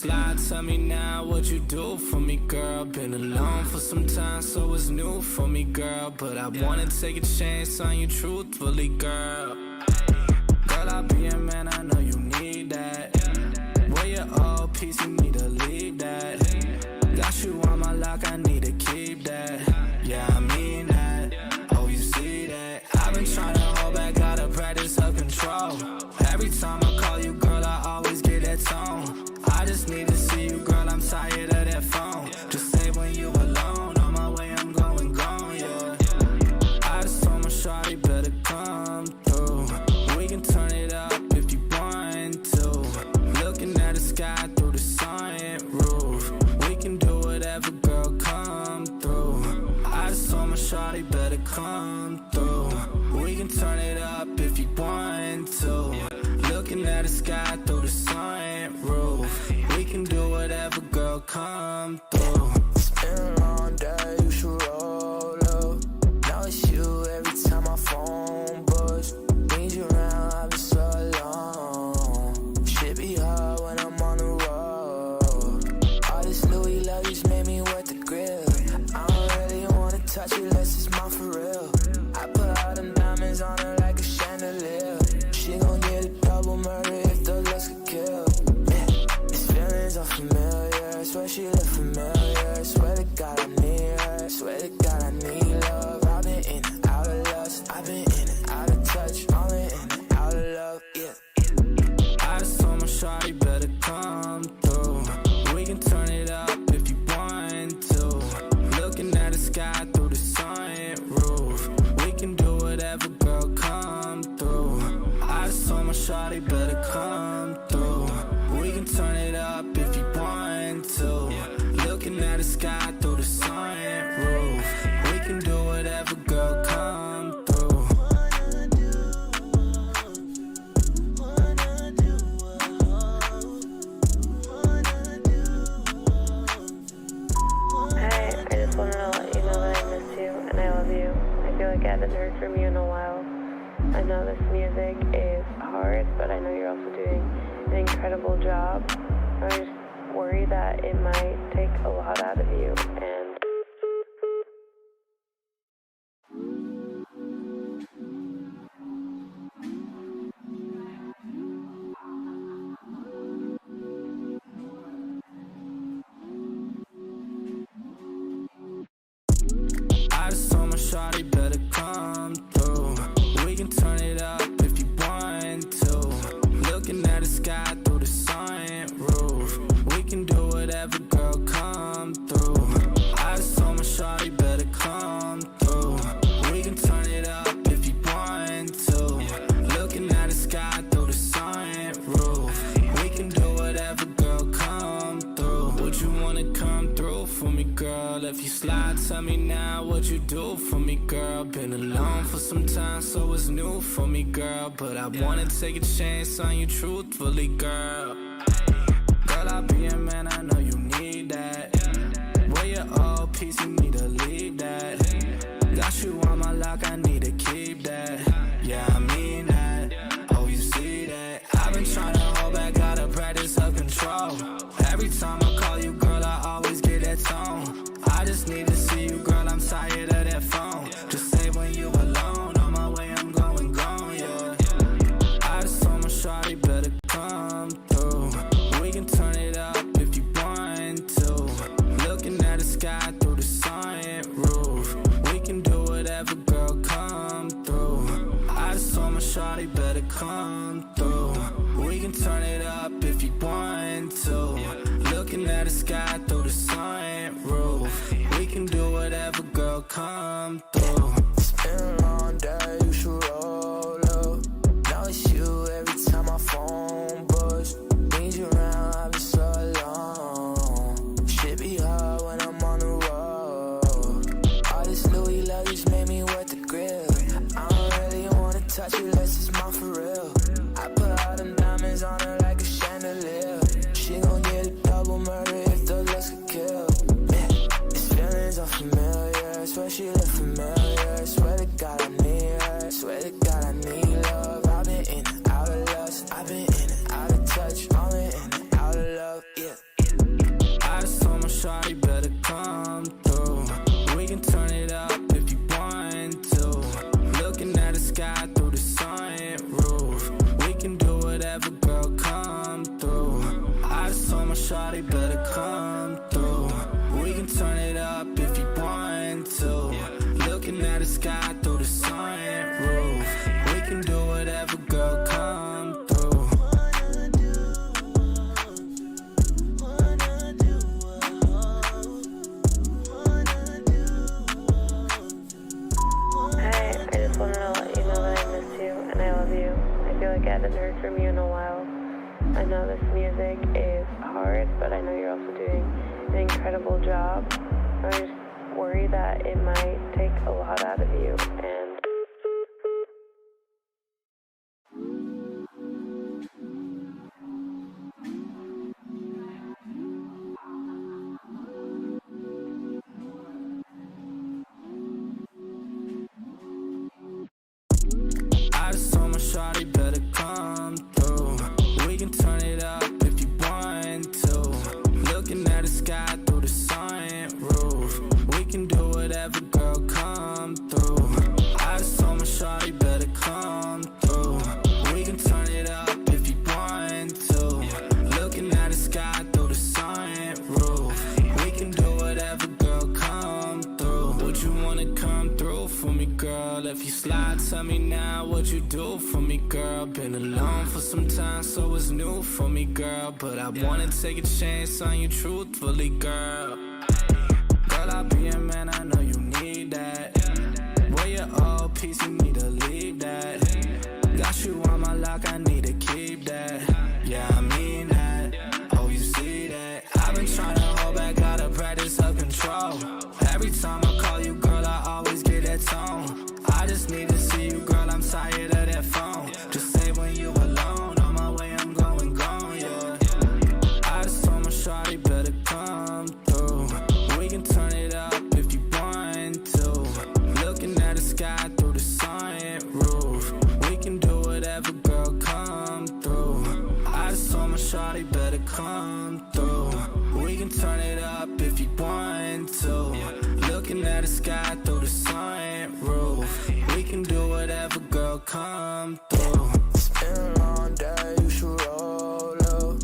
slide, tell me now what you do for me, girl. Been alone for some time, so it's new for me, girl. But I wanna take a chance on you truthfully, girl. Girl, I'll be a man, I know you need that. Where your old piece, you need to leave that. Got you on my lock, I need to keep that. Yeah, I mean that. Oh, you see that? I've been trying to hold back, gotta practice self-control. Every time I call you, girl, I always get that tone. I just need to see you, girl, I'm tired of that phone. Just say when you alone, on my way, I'm going gone, yeah. I just told my shawty better come through. We can turn it up if you want to. Looking at the sky through the sunroof. We can do whatever, girl, come through. I just told my shawty better come through. We can turn it up if you want to. Looking at the sky through the sunroof. We can do whatever, girl, come through. It's been a long day, you should roll up. Now it's you every time my phone buzz. Need you around, I've been so alone. Shit be hard when I'm on the road. All this Louis luggage made me wet the grill. I don't really wanna touch it unless it's mine for real. I put all them diamonds on her like a chandelier. She gon' get a double murder if the looks could kill. Yeah, these feelings are familiar. Swear she look familiar. Swear to God I need her. Swear to God I need love. I've been in and out of lust. I've been in and out of touch. Only in and out of love, yeah. I just told my shawty better come through. We can turn it up if you want to. Looking at the sky through the sunroof. We can do whatever, girl, come through. I just told my shawty better come through. We can turn it up if you want to. Looking at the sky through the sunroof. We can do whatever, girl, come through. Hi, I just wanted to let you know that I miss you and I love you. I feel like I haven't heard from you in a while. I know this music is hard, but I know you're also doing an incredible job. I just worry that it might take a lot out of you, and I just told my shawty better come through. We can turn it up if you want to. Looking at the sky through the sunroof. We can do whatever, girl, come through. I just told my shawty better come through. We can turn it up if you want to. Looking at the sky through the sunroof. We can do whatever, girl, come through. Would you wanna come through for me, girl? If you slide, tell me now what you do for me, girl. Been alone for some time, so it's new for me, girl. But I wanna take a chance on you truthfully, girl. Girl, I'll be a man, I know you need that. Where your old piece, you need to leave that. Got you on my lock, I need to keep that. Yeah, I mean that. Oh, you see that? I've been trying to hold back, gotta practice self-control. Every time I call you, girl, I always get that tone. I just need to see you, girl, I'm tired of that phone. Just say when you alone, on my way, I'm going gone, yeah. I just told my shawty better come through. We can turn it up if you want to. Looking at the sky through the sunroof. We can do whatever, girl, come through. I just told my shawty better come through. We can turn it up if you want to. Looking at the sky through the sunroof. We can do whatever, girl, come through. It's been a long day, you should roll up. Now it's you every time my phone buzz. Need you around, I've been so alone. Shit be hard when I'm on the road. All this Louis luggage made me wet the grill. I don't really wanna touch it unless it's mine for real. I put all them diamonds on her like a chandelier. She gon' get a double murder if the looks could kill. Yeah, these feelings are familiar. Swear she look familiar. Swear to God I need her. Swear to God I need love. I've been in and out of lust. I've been in and out of touch. Only in and out of love, yeah. shawty better come through. We can turn it up if you want to. Looking at the sky through the sunroof. We can do whatever, girl, come through. I just told my shawty better come through. We can turn it up if you want to. Looking at the sky through the sunroof. We can do whatever, girl, come through. Hey, I just wanted to let you know that I miss you and I love you. I feel like I haven't heard from you in a while. I know this music is hard, but I know you're also doing an incredible job. I just worry that it might take a lot out of you, and I just told my shawty better come through. We can turn it up if you want to. Looking at the sky through the sunroof. We can do whatever, girl, come through. I just told my shawty better come through. We can turn it up if you want to. Looking at the sky through the sunroof. We can do whatever, girl, come through. Would you wanna come through for me, girl? If you slide, tell me now what you do for me, girl. Been alone for some time, so it's new for me, girl. But I wanna take a chance on you truthfully, girl. Girl, I'll be a man, I know you need that. Where your old piece, you need to leave that. Got you on my lock, I need to keep that. Yeah, I mean that. Oh, you see that? I've been trying to hold back, gotta practice self-control. Every time I call you, girl, I always get that tone. I just need to see you, girl, I'm tired of that phone. Just say when you alone, on my way, I'm going gone, yeah. I just told my shawty better come through. We can turn it up if you want to. Looking at the sky through the sunroof. We can do whatever, girl, come through. I just told my shawty better come through. We can turn it up if you want to. Looking at the sky through the sunroof. We can do whatever, girl, come through. It's been a long day, you should roll up.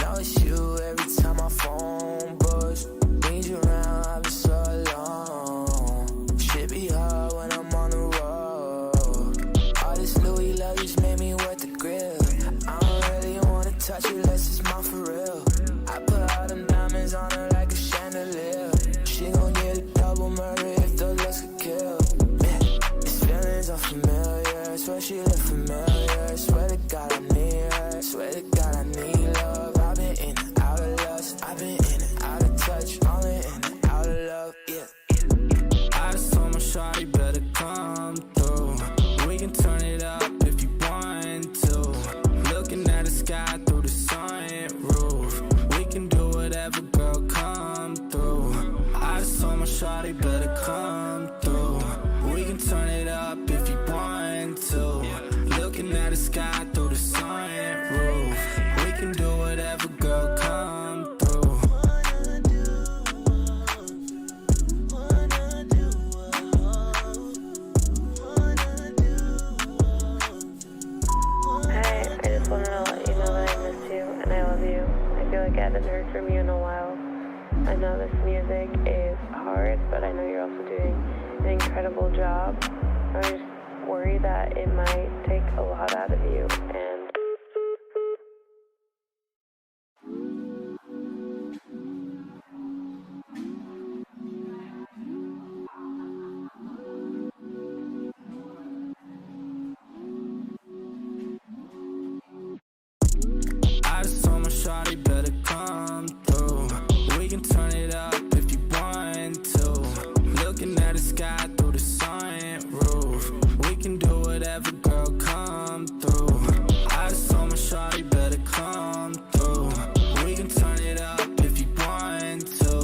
Now it's you every time my phone buzz. Need you around, I've been so alone. Shit be hard when I'm on the road. All this Louis luggage made me wet the grill. I don't really wanna touch it unless it's mine for real. I put all them diamonds on her like a chandelier. She gon' get a double murder if the looks could kill. These feelings are familiar, swear she look familiar. Swear to God I need her, swear to God I need love. I've been in and out of lust, I've been in and out of touch, all in and out of love, yeah. I just told my shawty better come through. We can turn it up if you want to. Looking at the sky through the sunroof. We can do whatever, girl, come through. I just told my shawty better come through. We can turn it up if you want to. Looking at the sky through the sunroof. We can do whatever, girl, come through. hey, I just wanted to let you know that I miss you and I love you. I feel like I haven't heard from you in a while. I know this music is hard, but I know you're also doing an incredible job. I just worry that it might take a lot out of you, and I just told my shawty better come through. We can turn it up if you want to. Looking at the sky through the sunroof. We can do whatever, girl, come through. I just told my shawty better come through. We can turn it up if you want to.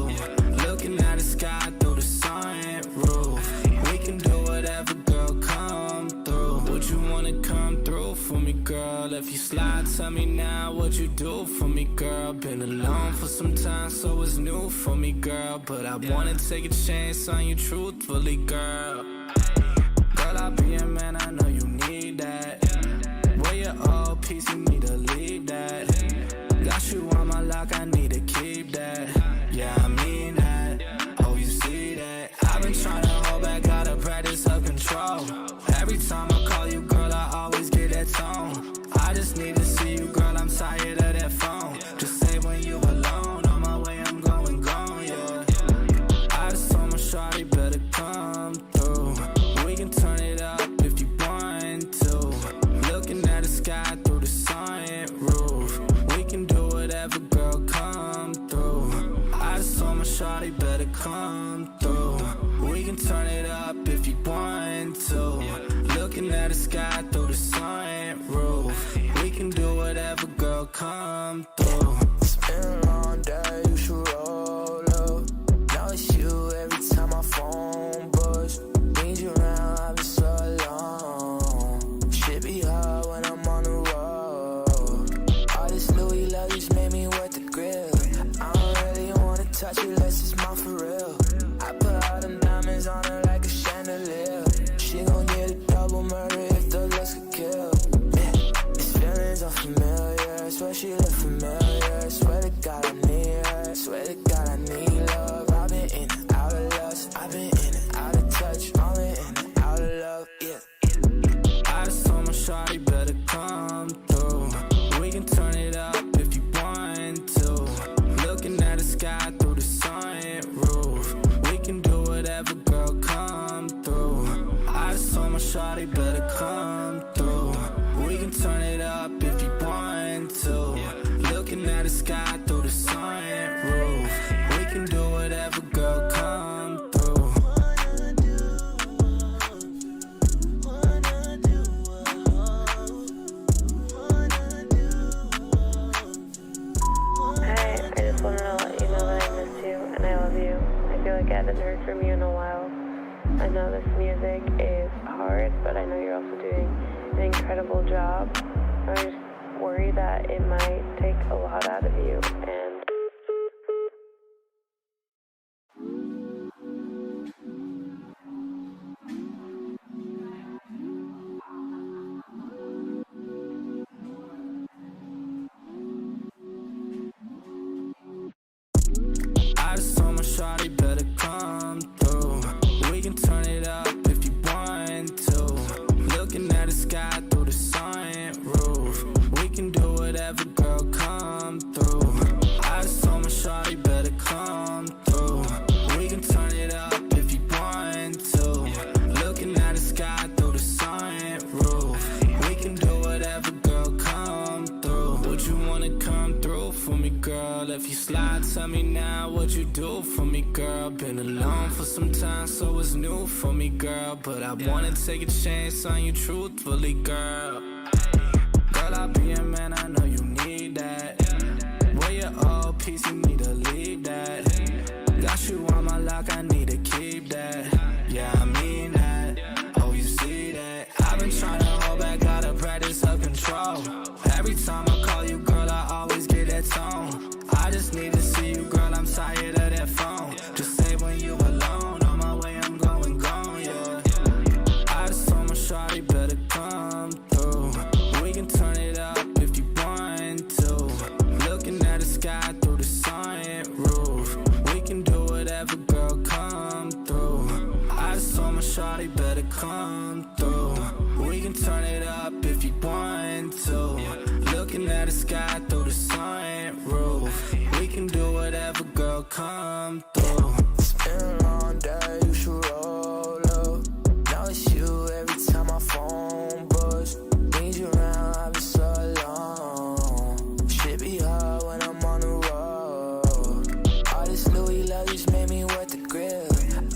Looking at the sky through the sunroof. We can do whatever, girl, come through. Would you wanna come through for me, girl? If If you slide, tell me now what you do for me, girl. Been alone for some time, so it's new for me, girl. But I wanna take a chance on you truthfully, girl. Girl, I'll be a man, I know you need that. Where your old piece, you need to leave that. Got you on my lock, I need to keep that. Yeah, I mean that. Oh, you see that? I've been trying to hold back, gotta practice self-control. Every time I call you, girl, I always get that tone. I just need to see you, girl, I'm tired of that phone. Just say when you alone, on my way, I'm going gone, yeah. I just told my shawty better come through. We can turn it up if you want to. Looking at the sky through the sunroof. We can do whatever, girl, come through. I just told my shawty better come through. We can turn it up if you want to. Looking at the sky through the sunroof. We can do whatever, girl, come through. It's been a long day, you should roll up. Now it's you every time my phone buzz. Need you around, I've been so alone. Shit be hard when I'm on the road. All this Louis luggage made me wet the grill. I don't really wanna touch it unless it's mine for real. I put all them diamonds on her like a chandelier. She gon' get a double murder if the looks could kill. Yeah, these feelings are familiar. Swear she look familiar. Swear to God I need her. Swear to God I need love. I've been in and out of lust. I've been in and out of touch. Only in and out of love, yeah. I just told my shawty better come through. We can turn it up if you want to. Looking at the sky through the sunroof. We can do whatever, girl, come through. I just told my shawty better come through. We can turn it up if you want to. Looking at the sky through the sunroof. We can do whatever, girl, come through. Hi, I just wanted to let you know that I miss you and I love you. I feel like I haven't heard from you in a while. I know this music is hard, but I know you're also doing an incredible job. I just worry that it might take a lot out of you, and I just told my shawty better come through. We can turn it up if you want to. Looking at the sky through the sunroof. We can do whatever, girl, come through. I just told my shawty better come through. We can turn it up if you want to. Looking at the sky through the sunroof. We can do whatever, girl, come through. Would you wanna come through for me, girl? If you slide, tell me now what you do for me, girl. Been alone for some time, so it's new for me, girl. But I wanna take a chance on you truthfully, girl. Girl, I'll be a man, I know you need that. Where your old piece, you need to leave that. Got you on my lock, I need to keep that. Yeah, I mean that. Oh, you see that? I've been trying to hold back, gotta practice self-control. Every time I call you, girl, I always get that tone. I just need to see you, girl, I'm tired of that phone. Just say when you alone, on my way, I'm going gone, yeah. I just told my shawty better come through. We can turn it up if you want to. Looking at the sky through the sunroof. We can do whatever, girl, come through. I just told my shawty better come through. We can turn it up if you want to. Looking at the sky through the sunroof. We can do whatever, girl, come through. It's been a long day, you should roll up. Now it's you every time my phone buzz. Need you around, I've been so alone. Shit be hard when I'm on the road. All this Louis luggage made me wet the grill.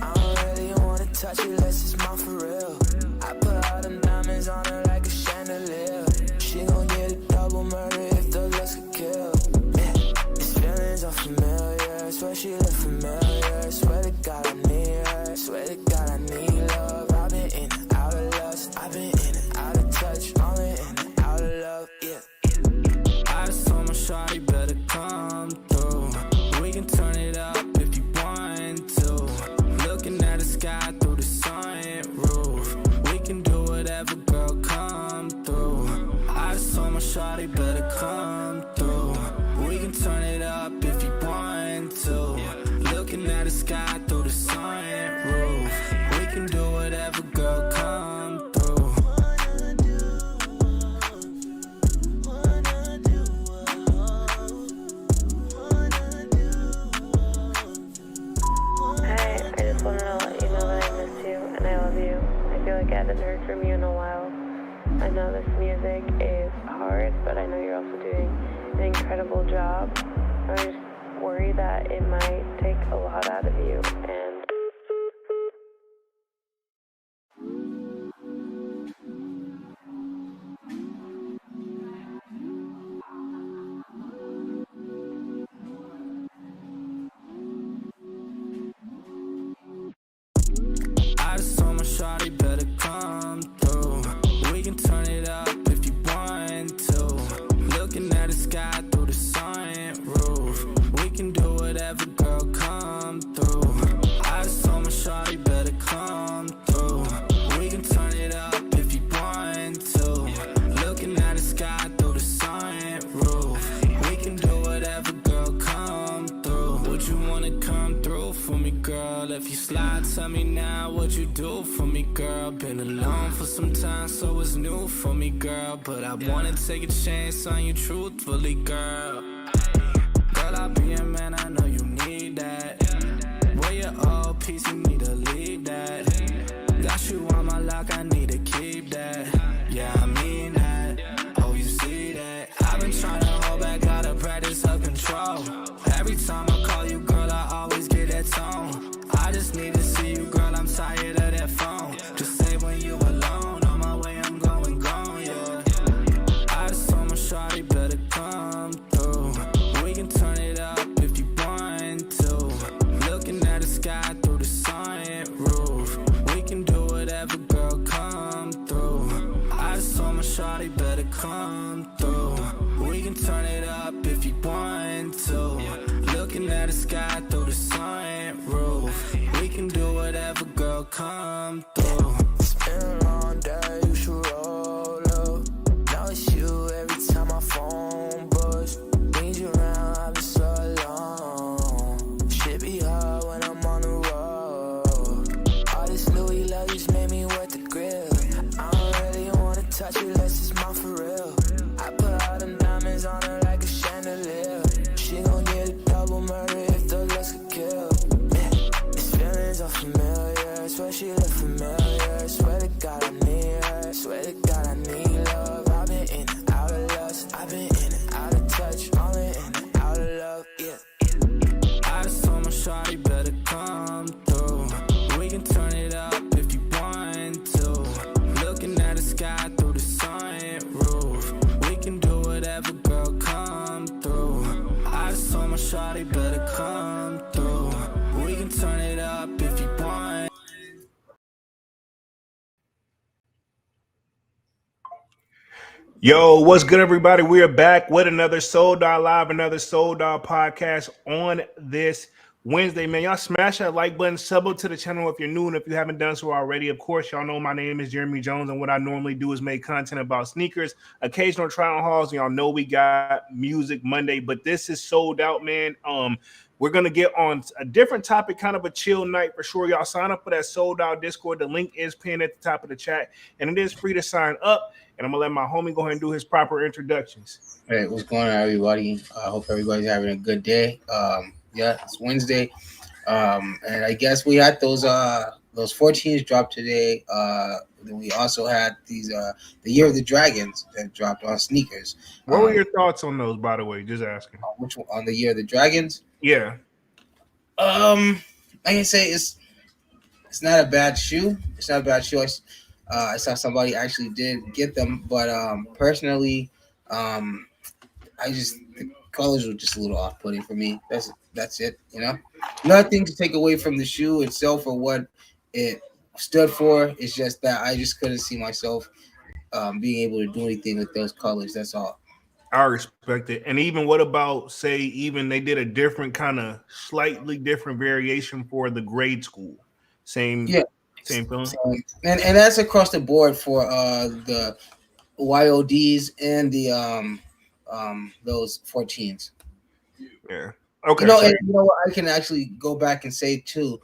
I don't really wanna touch it unless it's mine for real. I put all them diamonds on her like a chandelier. She gon' get a double murder if the looks could kill. Yeah, these feelings are familiar. Swear she look familiar. Swear to God I need her. Swear to God I need love. I've been in and out of lust. I've been in and out of touch. Only in and out of love, yeah. like I haven't heard from you in a while. I know this music is hard, but I know you're also doing an incredible job. I'm just worried that it might take a lot out of you, and I just told my shawty better come through. We can turn it up if you want to. Looking at the sky through the sunroof. We can do whatever, girl, come through. I just told my shawty better come through. We can turn it up if you want to. Looking at the sky through the sunroof. We can do whatever, girl, come through. Would you wanna come through for me, girl? If you slide, tell me now what you do for me, girl. Been alone for some time, so it's new for me, girl. But I wanna take a chance on you truthfully, girl. Girl, I'll be a man, I know you need that. Where your old piece, you need to leave that. Got you on my lock, I need to keep that. Yeah, I mean that. Oh, you see that? I've been trying to hold back, gotta practice self-control. Every time I call you, girl, I always get that tone. I just need to see you, girl, I'm tired of that phone. Just say when you alone, on my way, I'm going gone, yeah. I just told my shawty better come through. We can turn it up if you want to. Looking at the sky through the sunroof. We can do whatever, girl, come through. I just told my shawty better come through. We can turn it up if you want to. Looking at the sky through the sunroof. We can do whatever, girl, come through. It's been a long day, you should roll up. Now it's you every time my phone buzz. Need you around, I've been so alone. Shit be hard when I'm on the road. All this Louis luggage made me wet the grill. I don't really wanna touch it unless it's mine for real. I put all them diamonds on her like a chandelier. She gon' get a double murder if the looks could kill. These feelings are familiar, swear she look familiar. Swear to God I need her, swear to God I need love. I've been in and out of lust, I've been in and out of touch, all in and out of love, yeah. I just told my shawty better come through. We can turn it up if you want to. Looking at the sky through the sunroof. We can do whatever, girl, come through. I just told my shawty better come through. We can turn it up if you want. Yo, what's good, everybody? We are back with another Sold Out Live, another Sold Out podcast on this Wednesday, man. Y'all smash that like button, sub up to the channel if you're new, and if you haven't done so already, of course, y'all know my name is Jeremy Jones, and what I normally do is make content about sneakers, occasional try on hauls, and y'all know we got Music Monday, but this is sold out, man. We're going to get on a different topic, kind of a chill night for sure. Y'all sign up for that Sold Out Discord. The link is pinned at the top of the chat, and it is free to sign up. And I'm going to let my homie go ahead and do his proper introductions. Hey, what's going on, everybody? I hope everybody's having a good day. Yeah, it's Wednesday. And I guess we had those 14s drop today. Then we also had these the Year of the Dragons that dropped on sneakers. What were your thoughts on those, by the way? Just asking. Which one, on the Year of the Dragons? Yeah. I can say it's not a bad shoe. It's not a bad shoe. I saw somebody actually did get them, but personally, the colors were just a little off-putting for me. That's it, you know. Nothing to take away from the shoe itself or what it stood for. It's just that I just couldn't see myself being able to do anything with those colors. That's all. I respect it. And even what about, say, even they did a different kind of slightly different variation for the grade school? Same feeling. And that's across the board for the YODs and the those 14s. Yeah. Okay. And you know what? I can actually go back and say too.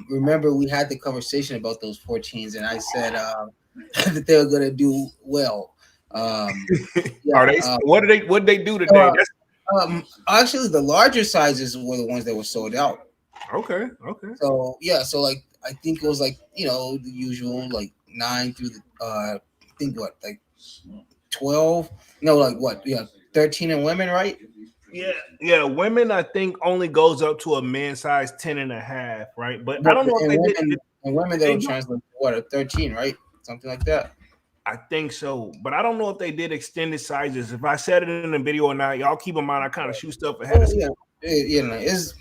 Remember, we had the conversation about those 14s, and I said that they were gonna do well. Are they? What did they do today? Actually, the larger sizes were the ones that were sold out. Okay. So like I think it was like, you know, the usual like 9 through the I think what like 12, no, like what, yeah, 13 in women, right? Yeah, yeah. Women, I think, only goes up to a man size 10 and a half, right? But I But don't know if in they did. women, in women They that'll do. translate to what, a 13, right? Something like that. I think so, but I don't know if they did extended sizes. If I said it in the video or not, y'all keep in mind I kind of shoot stuff ahead of Oh schedule. yeah, you know, it's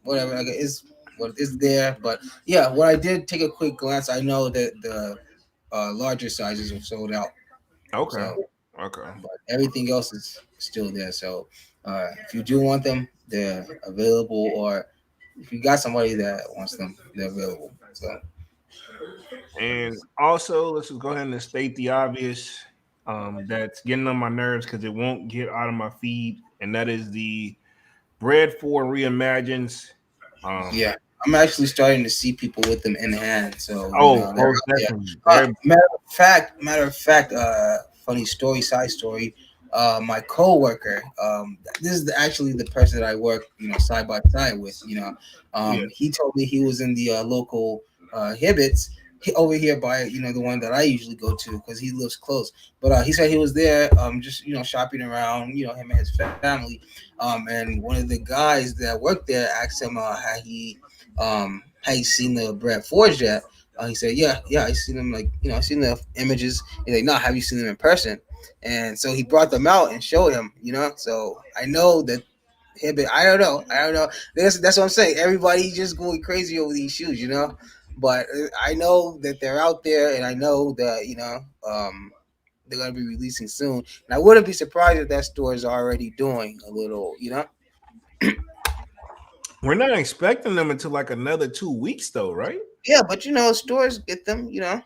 whatever. Like, it's what is there, but yeah, what I did take a quick glance. I know that the larger sizes are sold out. Okay, So, okay. but everything else is still there. So, if you do want them, they're available. Or if you got somebody that wants them, they're available. So, And also, let's just go ahead and state the obvious. That's getting on my nerves because it won't get out of my feed, and that is the Bread for Reimagines. Um, yeah, I'm actually starting to see people with them in hand. So oh, they're most out there. definitely. They're Matter of fact, funny story, side story. My coworker, this is actually the person that I work, side by side with. yeah, He told me he was in the local Hibbits over here by the one that I usually go to because he lives close. But he said he was there, just shopping around, him and his family. And one of the guys that worked there asked him had he seen the Brad Forge yet? He said, yeah, I seen them. Like, I seen the images. He's like, no, have you seen them in person? And so he brought them out and showed him. So I know that him. I don't know. That's what I'm saying. Everybody just going crazy over these shoes. But I know that they're out there, and I know that they're gonna be releasing soon. And I wouldn't be surprised if that store is already doing a little. we're not expecting them until like another 2 weeks, though, right? Yeah, but stores get them. Yeah,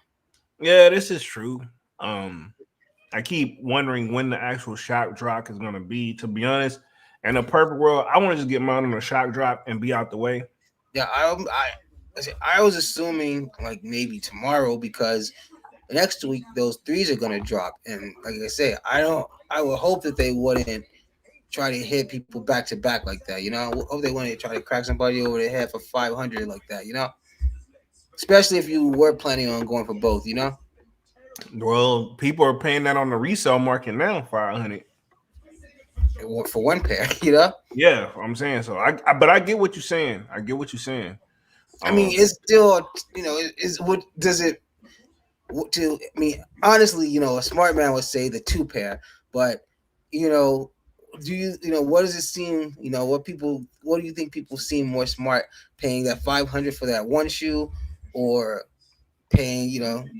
this is true. Um, I keep wondering when the actual shock drop is gonna be. To be honest, in a perfect world, I want to just get mine on a shock drop and be out the way. Yeah, I was assuming like maybe tomorrow because next week those threes are gonna drop, and like I say, I would hope that they wouldn't try to hit people back to back like that. I hope they wouldn't try to crack somebody over the head for 500 like that. Especially if you were planning on going for both. Well, people are paying that on the resale market now, 500. For one pair. You know. Yeah, I'm saying so. But I get what you're saying. I get what you're saying. I mean, Um, it's still is what does it to I mean, honestly, a smart man would say the two pair, but you know, do what does it seem, what do you think people seem more smart paying that 500 for that one shoe or paying,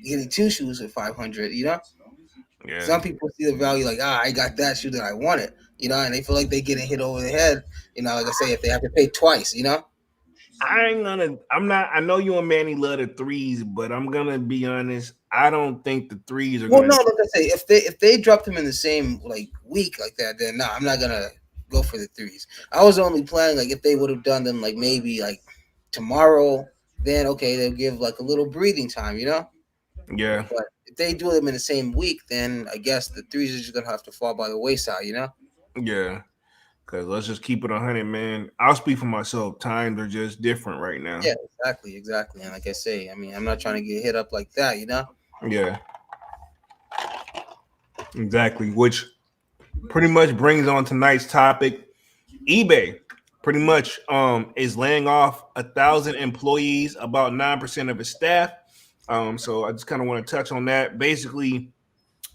getting two shoes for 500, yeah, Some people see the value like, I got that shoe that I wanted, and they feel like they getting hit over the head, like I say, if they have to pay twice. I ain't gonna. I'm not. I know you and Manny love the threes, but I'm gonna be honest. I don't think the threes are Well, gonna. no, like I say, if they drop them in the same like week like that, then no, I'm not gonna go for the threes. I was only planning like if they would have done them like maybe like tomorrow, then okay, they'll give like a little breathing time. Yeah, But if they do them in the same week, then I guess the threes are just gonna have to fall by the wayside. yeah. Cause let's just keep it 100, man. I'll speak for myself. Times are just different right now. Yeah, exactly. And like I say, I mean, I'm not trying to get hit up like that. Yeah, exactly. Which pretty much brings on tonight's topic. eBay pretty much is laying off 1,000 employees, about 9% of its staff. So I just kind of want to touch on that. Basically,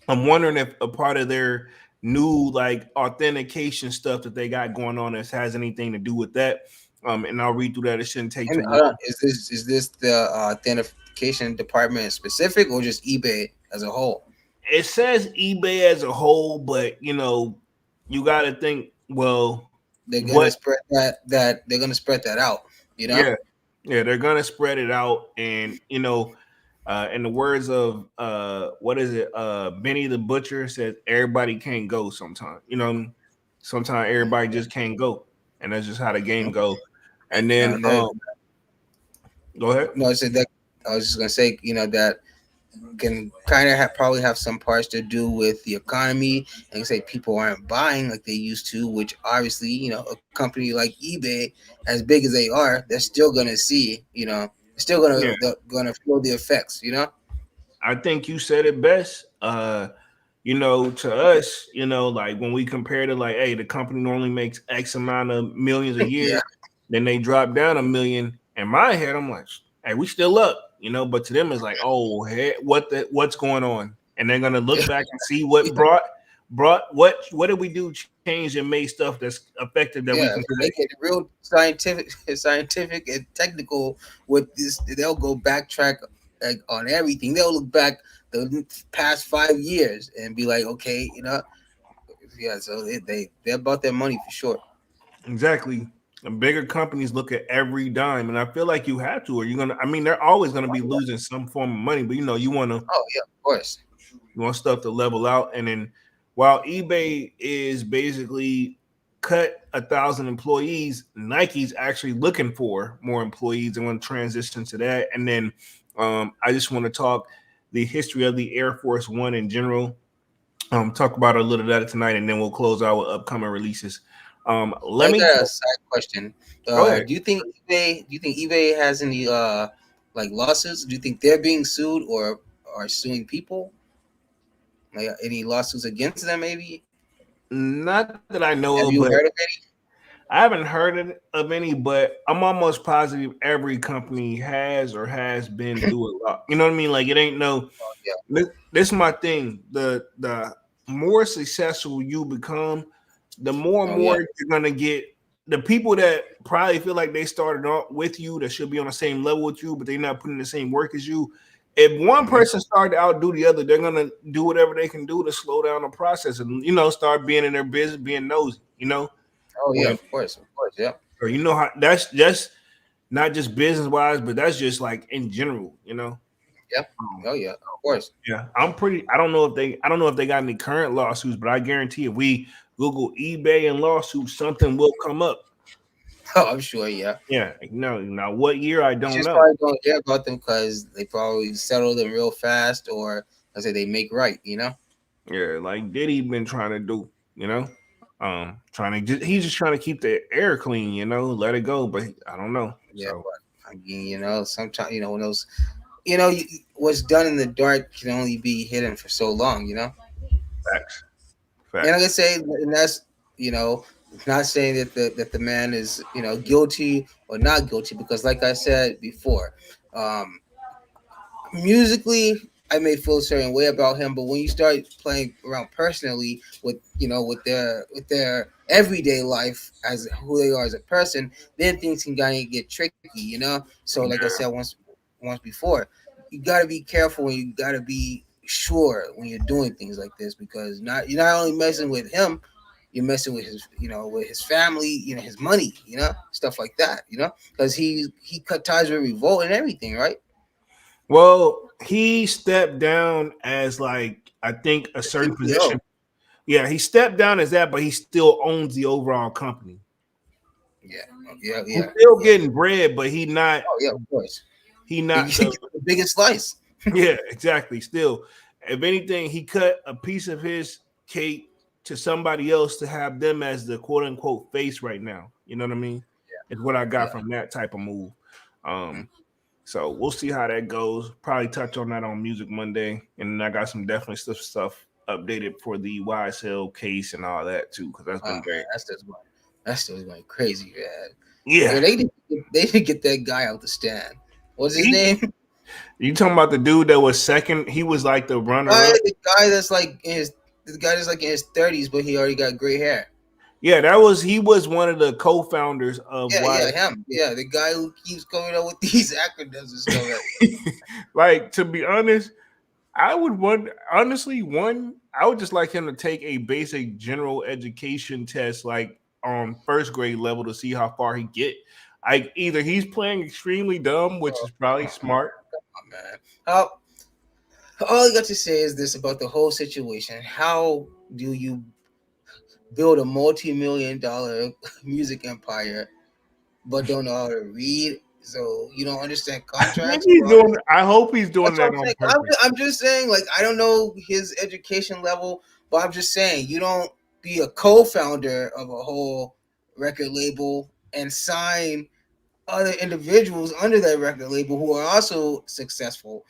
I'm wondering if a part of their new like authentication stuff that they got going on has anything to do with that. And I'll read through that. It shouldn't take And too long. is this the authentication department specific or just eBay as a whole? It says eBay as a whole, but you got to think. Well, They're gonna what? spread that they're gonna spread that out. You know. Yeah, yeah, they're gonna spread it out, and in the words of what is it? Benny the Butcher says everybody can't go sometimes. Sometimes everybody just can't go, and that's just how the game go. And then That, go ahead. no, I said that. I was just gonna say, that can kind of probably have some parts to do with the economy, and say people aren't buying like they used to. Which obviously, a company like eBay, as big as they are, they're still gonna see. Still Yeah, gonna feel the effects. I think you said it best. To us, like when we compare to like, hey, the company normally makes X amount of millions a year, Yeah, then they drop down a million. In my head, I'm like, hey, we still up, but to them it's like, oh, hey, what's going on? And they're gonna look back and see what brought what did we do change and made stuff that's effective that we can yeah. today. Make it real scientific, scientific and technical with this. They'll go backtrack like on everything. They'll look back the past 5 years and be like, okay, yeah. So they're about their money for sure. Exactly. And bigger companies look at every dime, and I feel like you have to, or you're gonna. I mean, they're always gonna be losing some form of money, but Oh yeah, of course. you want stuff to level out. And then, while eBay is basically cut 1,000 employees, Nike's actually looking for more employees and want to transition to that. And then, I just want to talk the history of the Air Force One in general. Talk about a little of that tonight, and then we'll close out with upcoming releases. Let I me got a side question. go ahead. Do you think eBay has any like lawsuits? Do you think they're being sued or are suing people? Like any lawsuits against them? Maybe Not that I know of, have but you heard of I haven't heard of any. But I'm almost positive every company has or has been through a lot. You know what I mean? Like it ain't no. any? This is my thing. The more successful you become, the more and Oh yeah. more you're gonna get. The people that probably feel like they started off with you, that should be on the same level with you, but they're not putting the same work as you. If one Hmm. person started to outdo the other, they're gonna do whatever they can do to slow down the process and start being in their business, being nosy. Oh yeah, When of course, yeah, or how that's just not just business wise, but that's just like in general. yeah. Um, Oh yeah, of course. yeah, I'm pretty. I don't know if they got any current lawsuits, but I guarantee if we Google eBay and lawsuits, something will come up. Oh, I'm sure. Yeah, Yeah, no. Now what year I you don't just know. probably don't hear about them because they probably settle them real fast, or I say they make right. Yeah, like Diddy been trying to do. Trying to he's just trying to keep the air clean. Let it go. But I don't know. Yeah, So but I mean, sometimes when those, what's done in the dark can only be hidden for so long. facts, And like I facts. say, and that's you know, not saying that the man is guilty or not guilty because, like I said before, um, musically I may feel a certain way about him, but when you start playing around personally with their everyday life as who they are as a person, then things can kind of get tricky. So like I said Yeah. once before, you got to be careful and you got to be sure when you're doing things like this because you're not only messing with him, you're messing with his family, his money, stuff like that, because he cut ties with Revolt and everything, right? Well, he stepped down as like I think a The certain CEO. position. Yeah, he stepped down as that, but he still owns the overall company. Yeah, yeah, He's yeah, still yeah. getting bread, but Oh yeah, of course. he He not the gets the biggest slice. yeah, exactly. Still, if anything, he cut a piece of his cake to somebody else to have them as the quote unquote face right now. You know what I mean? It's what I got Yeah. from that type of move. Mhm. Um, so we'll see how that goes. Probably touch on that on Music Monday, and then I got some definitely stuff updated for the YSL case and all that too, because that's Oh been man, great. that's just going crazy, man. Yeah, Yeah, they didn't get that guy out the stand. What's his he. name? You talking about the dude that was second? He was like the runner up. The guy that's like in his the guy that's like in his 30s, but he already got gray hair. Yeah, he was one of the co-founders of Yeah, YSL. yeah, him. Yeah, the guy who keeps coming up with these acronyms and stuff. Like to be honest, I would want honestly one. I would just like him to take a basic general education test, like on first grade level, to see how far he get. Like either he's playing extremely dumb, which is probably smart. Oh man, how all I got to say is this about the whole situation: how do you build a multi-million-dollar music empire but don't know how to read, so you don't understand I think contracts? he's doing. I hope he's doing That's what that I'm on saying. purpose. I'm just saying, like, I don't know his education level, but I'm just saying, you don't be a co-founder of a whole record label and sign other individuals under that record label who are also successful.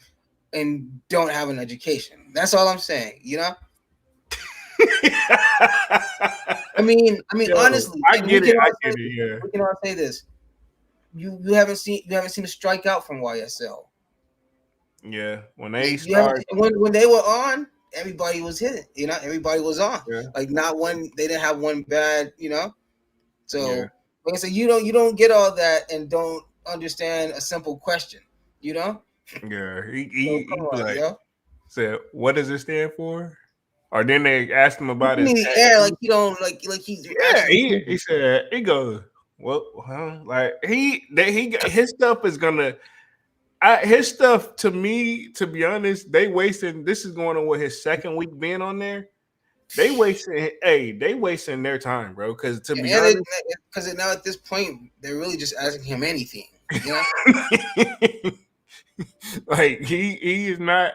and don't have an education. That's all I'm saying. You know. Yo, Honestly, I and we get it. can I all say get it. Yeah. we can all say this. You haven't seen a strikeout from YSL. Yeah. When You, they you haven't start, when they were on, everybody was hitting. You know, everybody was on. yeah, Like not one, they didn't have one bad. You know, yeah, so like I said, you don't get all that and don't understand a simple question. You know, yeah. so He come be on, like yo. said, "What does it stand for?" Or then they asked him about In his the air, like tattoo. you don't like he's Yeah, actually he said he goes, "Well, huh? Like his stuff is gonna." His stuff to me, to be honest, they wasting. This is going on with his second week being on there. They wasting their time, bro. Because to be and it honest, because now at this point they're really just asking him anything. You know. like he is not.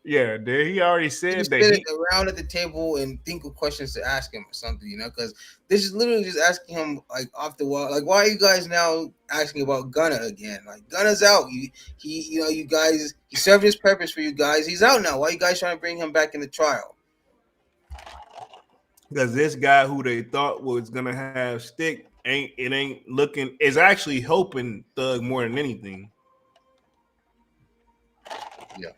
Yeah, he already You said just that sit he. around at the table and think of questions to ask him or something, you know, because this is literally just asking him like off the wall, like, why are you guys now asking about Gunna again? Like Gunna's out. You guys, he served his purpose for you guys. He's out now. Why are you guys trying to bring him back in the trial? Because this guy who they thought was gonna have stick ain't looking is actually helping Thug more than anything. Yeah.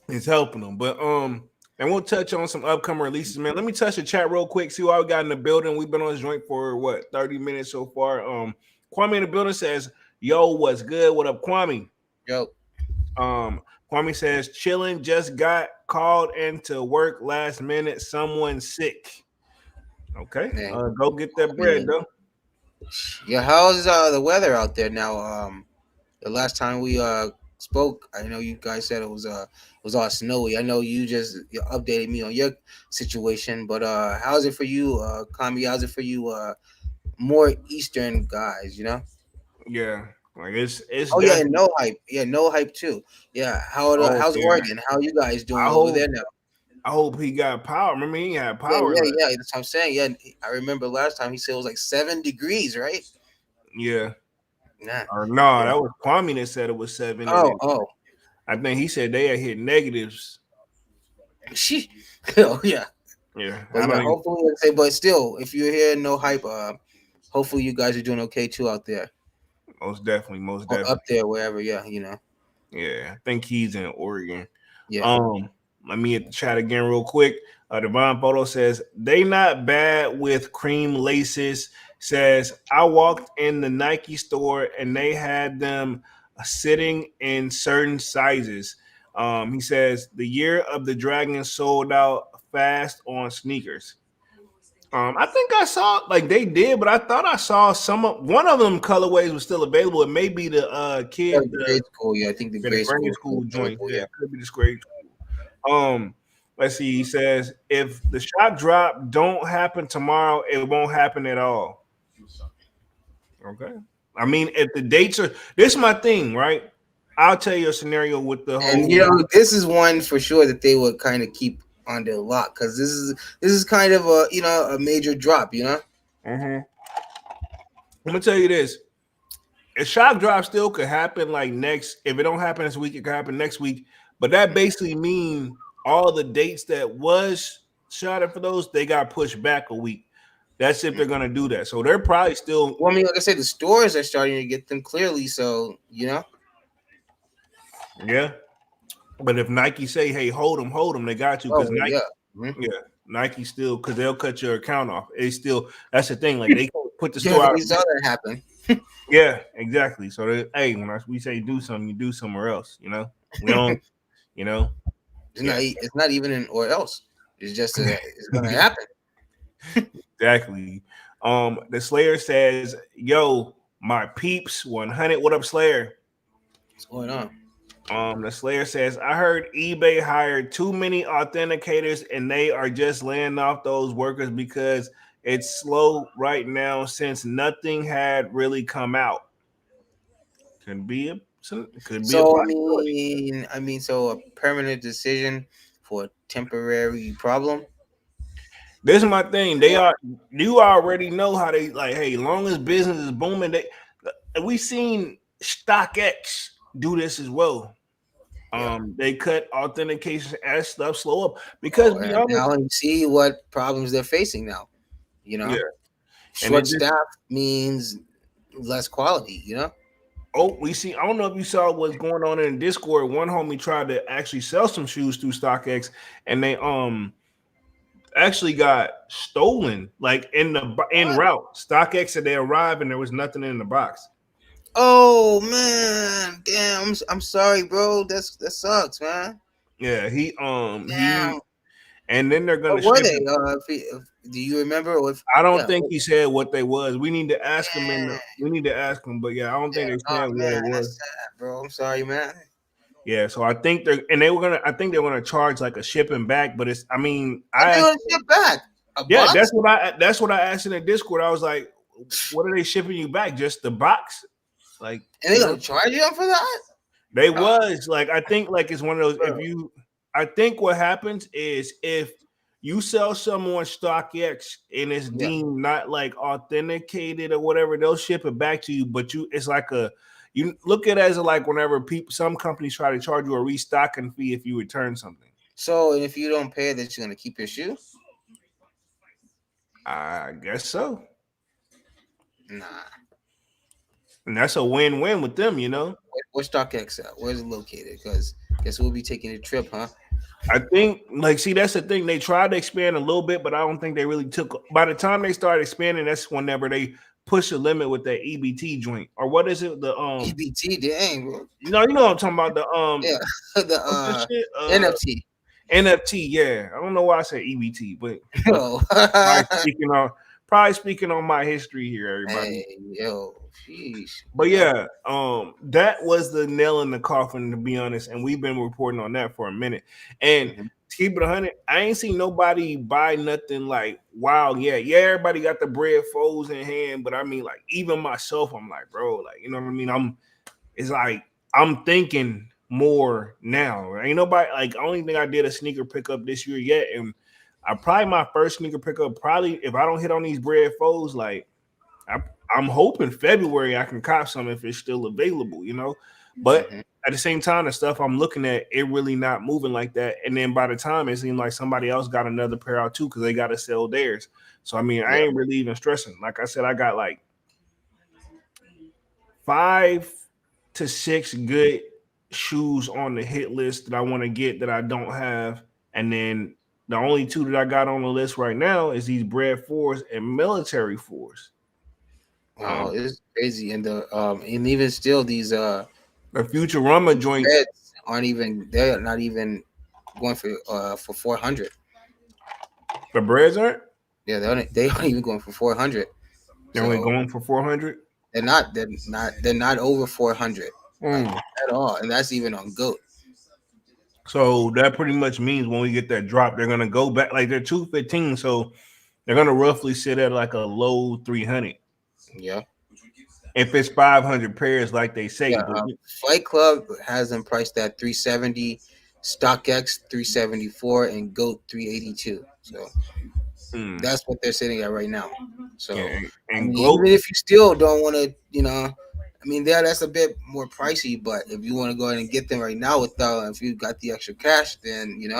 It's helping them. But and we'll touch on some upcoming releases, man. Let me touch the chat real quick. See what we got in the building. We've been on this joint for what 30 minutes so far. Kwame in the building says, "Yo, what's good? What up, Kwame?" Yo. Kwame says, "Chilling. Just got called into work last minute. Someone sick. Okay, Man, go get that I bread mean, though." yeah. How's the weather out there now? The last time we spoke, I know you guys said it was all snowy. I know you updated me on your situation, but how's it for you, Kami? How's it for you, more Eastern guys? You know? Yeah, like it's Oh yeah, and definitely. no hype. Yeah, no hype too. Yeah, Oh how's yeah, Oregon? How you guys doing I over hope there now? I hope he got power. Remember he had Yeah, power yeah, last. yeah. That's what I'm saying. Yeah, I remember last time he said it was like 7 degrees, right? Yeah, Nah. or no, Yeah. that was Kwame that said it was 7, and Oh, then oh. I think he said they had hit negatives. She. Oh yeah. Yeah, But I yeah, don't even. hopefully, but still, if you're here, no hype. Hopefully you guys are doing okay too out there, Most definitely, most or up definitely. there, wherever. Yeah, you know. Yeah, I think he's in Oregon. Yeah. Um, Let me hit the chat again real quick. Devon Photo says they not bad with cream laces. Says I walked in the Nike store and they had them sitting in certain sizes. He says the year of the dragon sold out fast on sneakers. I think I saw like they did, but I thought I saw one of them colorways was still available. It may be the Yeah, kid the grade school. Yeah, I think the the grade grade school is still school joints. available. Yeah, Yeah. it could be the grade school. Let's see. He says if the shot drop don't happen tomorrow, it won't happen at all. Okay. I mean, if the dates are this is my thing, right? I'll tell you a scenario with the And whole. this is one for sure that they would kind of keep on their lock because this is kind of a major drop. You know. Mhm. I'm gonna tell you this: a shock drop still could happen. Like next, if it don't happen this week, it could happen next week. But that basically mean all the dates that was shot for those they got pushed back a week. That's if they're gonna do that. So they're probably still Well, I mean, like I said, the stores are starting to get them clearly. So yeah. But if Nike say, "Hey, hold them," they got you because Oh Nike, yeah. Mhm. yeah, Nike still because they'll cut your account off. They still that's the thing. Like they put the Yeah, store out. we saw that happen. Yeah, exactly. So hey, we say do something, you do somewhere else. We don't. You know, yeah, It's not even an or else. It's just it's gonna happen. exactly. The Slayer says, "Yo, my peeps, 100. What up, Slayer?" What's going on? The Slayer says, I heard eBay hired too many authenticators and they are just laying off those workers because it's slow right now since nothing had really come out. Could be a So possibility. so a permanent decision for a temporary problem. This is my thing. You already know how they like, hey, long as business is booming, we seen StockX do this as well. They cut authentication as stuff slow up because be And honest, now you see what problems they're facing now. yeah, and it Short just staff means less quality. we see. I don't know if you saw what's going on in Discord. One homie tried to actually sell some shoes through StockX, and they actually got stolen like in route. StockX said they arrived and there was nothing in the box. Oh man, damn! I'm sorry, bro. That sucks, man. Yeah, Damn. and then they're gonna What were ship they? it. Do you remember? I don't Yeah. think he said what they was. We need to ask him Yeah. we need to ask him, but yeah, I don't think they Oh said what man, it was. that's sad, bro. I'm sorry, man. Yeah, so I think I think they're gonna charge like a shipping back, but I mean, What they gonna ship back? A yeah, box? that's what I asked in the Discord. I was like, what are they shipping you back? Just the box? Like, And they gonna charge you for that? they was like, I think like it's one of those. I think what happens is if you sell someone StockX and it's deemed not like authenticated or whatever, they'll ship it back to you. But it's like you look at it as like whenever some companies try to charge you a restocking fee if you return something. So if you don't pay, that you're gonna keep your shoe? I guess so. Nah. And that's a win-win with them, Where's StockX at? Where's it located? Because guess we'll be taking a trip, huh? I think, see, that's the thing. They tried to expand a little bit, but I don't think they really took. By the time they started expanding, that's whenever they push a limit with that EBT joint, or what is it? The EBT, dang, bro. you know what I'm talking about. The the NFT. NFT, yeah. I don't know why I said EBT, but probably speaking on my history here, everybody. Hey, yo, sheesh. But yeah, that was the nail in the coffin, to be honest, and we've been reporting on that for a minute. And to keep it 100, I ain't seen nobody buy nothing like wow. Yeah, everybody got the bread foes in hand, but I mean, like even myself, I'm like, bro, like you know what I mean. It's like I'm thinking more now. Ain't nobody like. I don't even think I did a sneaker pickup this year yet, and probably my first sneaker pickup. Probably if I don't hit on these bread foes, like I'm hoping February I can cop some if it's still available, But at the same time, the stuff I'm looking at, it really not moving like that. And then by the time it seemed like somebody else got another pair out too because they got to sell theirs. So I mean, I ain't really even stressing. Like I said, I got like 5 to 6 good shoes on the hit list that I want to get that I don't have, and then the only 2 that I got on the list right now is these bread 4s and military 4s. Oh, it's crazy, and and even still these the Futurama joints they're not even going for 400. The breads aren't? Yeah, they aren't even going for 400. They're only going for 400. They're not over 400 at all, and that's even on GOAT. So that pretty much means when we get that drop, they're gonna go back like they're 215. So they're gonna roughly sit at like a low 300. Yeah. If it's 500 pairs, like they say. Yeah, Flight Club has them priced at 370, StockX 374, and GOAT 382. So that's what they're sitting at right now. So even if you still don't want to, that's a bit more pricey. But if you want to go ahead and get them right now if you got the extra cash, then you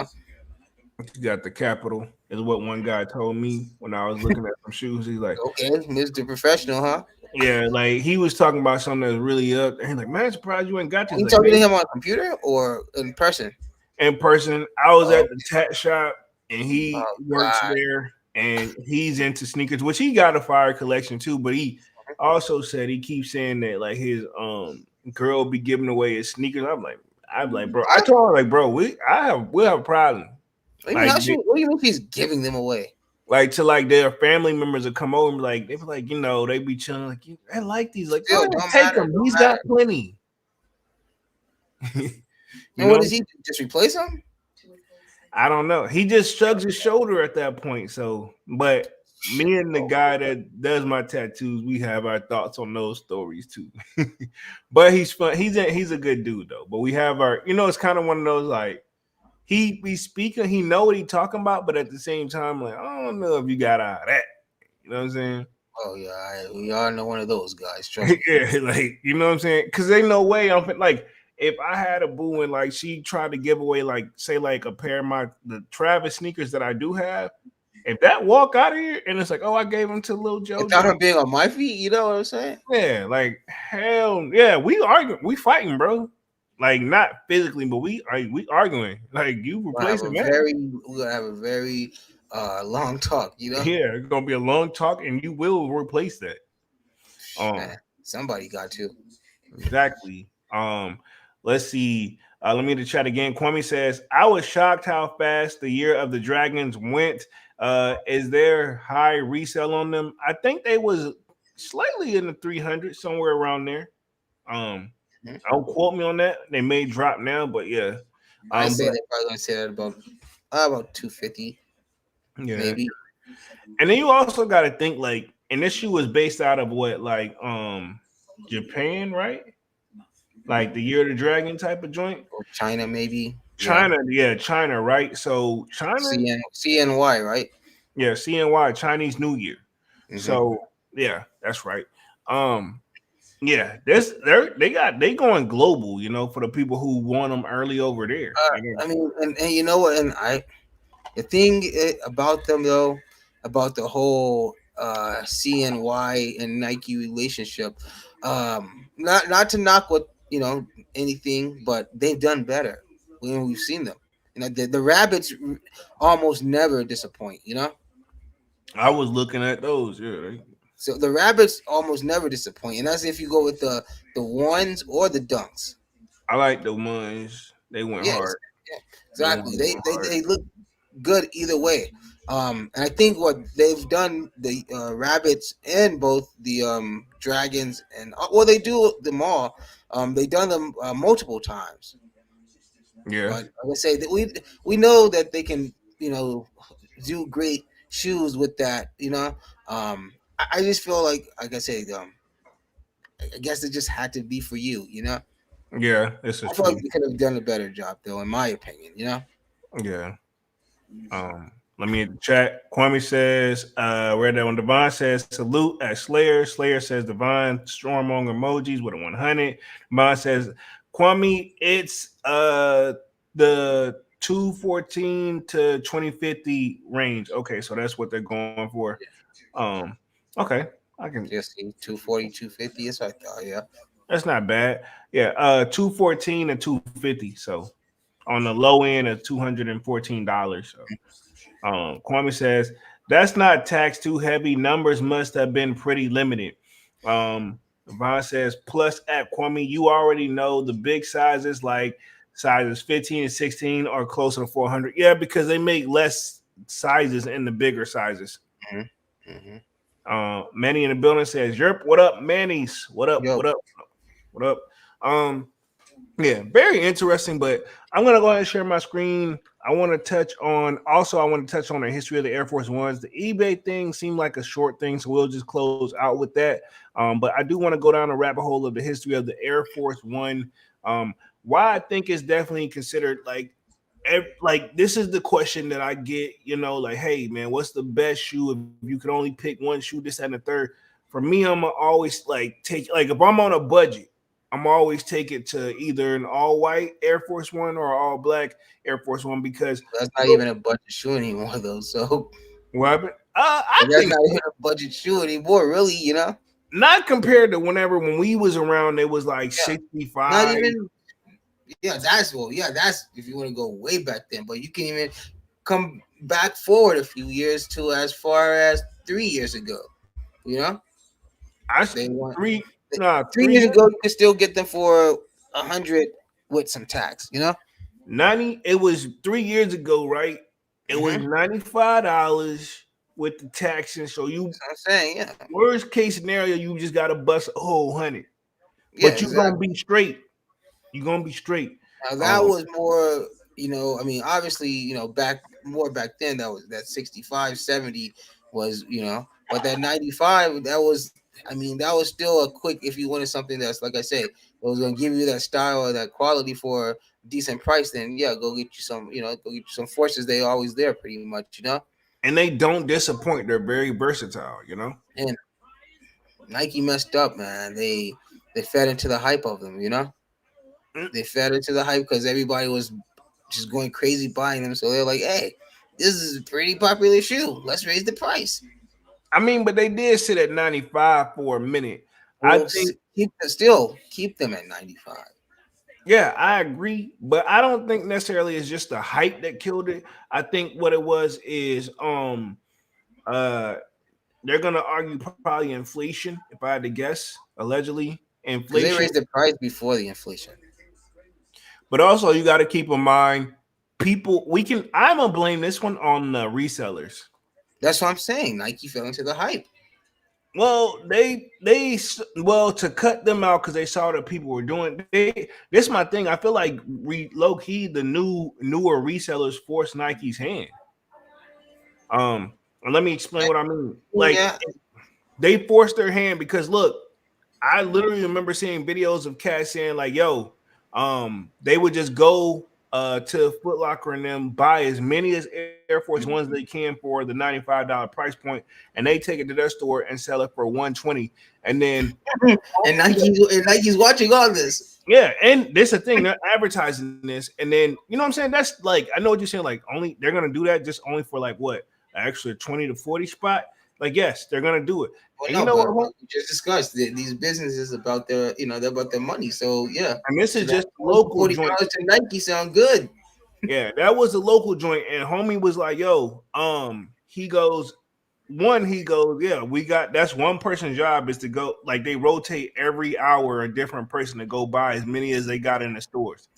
got the capital, is what one guy told me when I was looking at some shoes. He's like, okay, Mr. Professional, huh? Yeah, like he was talking about something that's really up. And he's like, man, I'm surprised you ain't got this. You talking to him on a computer or in person? In person. I was at the tat shop and he works there and he's into sneakers, which he got a fire collection too. But he also said he keeps saying that like his girl be giving away his sneakers. I'm like, bro. I told her like, bro, we'll have a problem. What do you mean he's giving them away? Like to like their family members would come over and like they be like, they be chilling like I like these. Like, don't take them. He's got plenty. And what does he do? Just replace them? I don't know. He just shrugs his shoulder at that point. So, but me and the guy that does my tattoos, we have our thoughts on those stories too. But he's fun. He's a good dude though. But we have our, it's kind of one of those like. He be speaking, he know what he talking about, but at the same time, like, I don't know if you got out of that. You know what I'm saying? Oh, yeah, we all know one of those guys. Yeah, like, you know what I'm saying? Because ain't no way I'm like, if I had a boo and like she tried to give away like say like a pair of the Travis sneakers that I do have, if that walk out of here and it's like, oh, I gave them to Lil Without JoJo. her being on my feet, you know what I'm saying? Yeah, like hell yeah, we arguing, we fighting, bro. Like not physically, but we arguing. Like you replacing that. We're gonna have a very long talk, you know? Yeah, it's gonna be a long talk, and you will replace that. Man, somebody got to. Exactly. Let's see. Let me chat again. Kwame says, I was shocked how fast the Year of the Dragons went. Is there high resale on them? I think they was slightly in the 300, somewhere around there. Don't quote me on that. They may drop now, but yeah. I say But they're probably gonna say that about 250, yeah. maybe. And then you also got to think like, and this shoe was based out of what, like Japan, right? Like the Year of the Dragon type of joint. Or China, maybe. China, yeah, China, right? So China, CNY, right? yeah, CNY, Chinese New Year. Mm-hmm. So yeah, that's right. Yeah, they going global, you know, for the people who want them early over there. I mean, and you know what? And the thing about them though, about the whole CNY and Nike relationship, not to knock what anything, but they've done better when we've seen them. You know, the rabbits almost never disappoint. You know, I was looking at those. Yeah, so the rabbits almost never disappoint, and that's if you go with the ones or the dunks. I like the ones they went hard. Yeah, exactly. They look good either way. And I think what they've done, the rabbits and both the dragons, and they do them all. They've done them multiple times. Yeah, But like I say, that we know that they can, do great shoes with that. I just feel like I say, I guess it just had to be for you. yeah, this is I feel true. like they could have done a better job, though, in my opinion. Yeah. Let me chat. Kwame says, read that one. Devon says, salute at Slayer. Slayer says, Devon, Stormmonger emojis with a 100. Devon says, Kwame, it's the 214 to 2050 range. Okay, so that's what they're going for. Okay, I can Just 240, 250. That's what I thought. Yeah. That's not bad. Yeah, 214 and 250. So on the low end of $214. So Kwame says that's not tax too heavy. Numbers must have been pretty limited. Vaughn says, plus at Kwame, you already know the big sizes like sizes 15 and 16 are closer to 400. Yeah, because they make less sizes in the bigger sizes. Mm-hmm. Mm-hmm. Manny in the building says, Yerp, what up, Manny's? What up? Yo. What up? What up? Yeah, very interesting, but I'm gonna go ahead and share my screen. I want to touch on the history of the Air Force Ones. The eBay thing seemed like a short thing, so we'll just close out with that. But I do want to go down a rabbit hole of the history of the Air Force One. Why I think it's definitely considered like this is the question that I get, like, hey man, what's the best shoe if you could only pick one shoe, this, and the third? For me, I'm always take if I'm on a budget, I'm always take it to either an all white Air Force One or all black Air Force One because that's not even a budget shoe anymore, though. So what happened? I that's think not even a budget shoe anymore, really. Not compared to when we was around, it was like 65. Not even. Yeah, that's if you want to go way back then, but you can even come back forward a few years to as far as 3 years ago. They want 3 years ago, you could still get them for 100 with some tax. 90. It was 3 years ago, right? It was $95 with the taxes. So That's what I'm saying, yeah. Worst case scenario, you just gotta bust a whole 100. Yeah, but you're gonna be straight. You're gonna be straight. Now that was more, obviously, back then that 65, 70 was, but that 95, that was still a quick, if you wanted something that's, like I say, it was going to give you that style or that quality for a decent price, then yeah, go get you some forces. They always there pretty much, And they don't disappoint. They're very versatile, And Nike messed up, man. They fed into the hype of them, They fed into the hype because everybody was just going crazy buying them. So they're like, "Hey, this is a pretty popular shoe. Let's raise the price." I mean, but they did sit at 95 for a minute. I Well, think, keep them at 95. yeah, I agree, but I don't think necessarily it's just the hype that killed it. I think what it was is uh they're gonna argue probably inflation, if I had to guess, allegedly Because they inflation. raised the price before the inflation. But also you got to keep in mind, people I'm gonna blame this one on the resellers. That's what I'm saying. Nike fell into the hype. Well, well, to cut them out because they saw that people were doing. This my thing. I feel like low key the newer resellers forced Nike's hand. And let me explain what I mean. Like Yeah, they forced their hand because look, I literally remember seeing videos of cats saying like, "Yo, they would just go to Foot Locker and them buy as many as Air Force Ones they can for the $95 price point, and they take it to their store and sell it for 120. And then and Nike's watching all this. yeah, and this is the thing, they're advertising this, and then you know what I'm saying? That's like I know what you're saying, like only they're gonna do that just only for like what an extra 20 to 40 spot. Like, yes, they're gonna do it. Well, And you no, know but what? we just discussed these businesses about they're about their money. So yeah, And this so is that just local joint. $40 to Nike sound good. Yeah, that was a local joint, and homie was like, "Yo, he goes, yeah, we got that's one person's job is to go like they rotate every hour a different person to go buy as many as they got in the stores,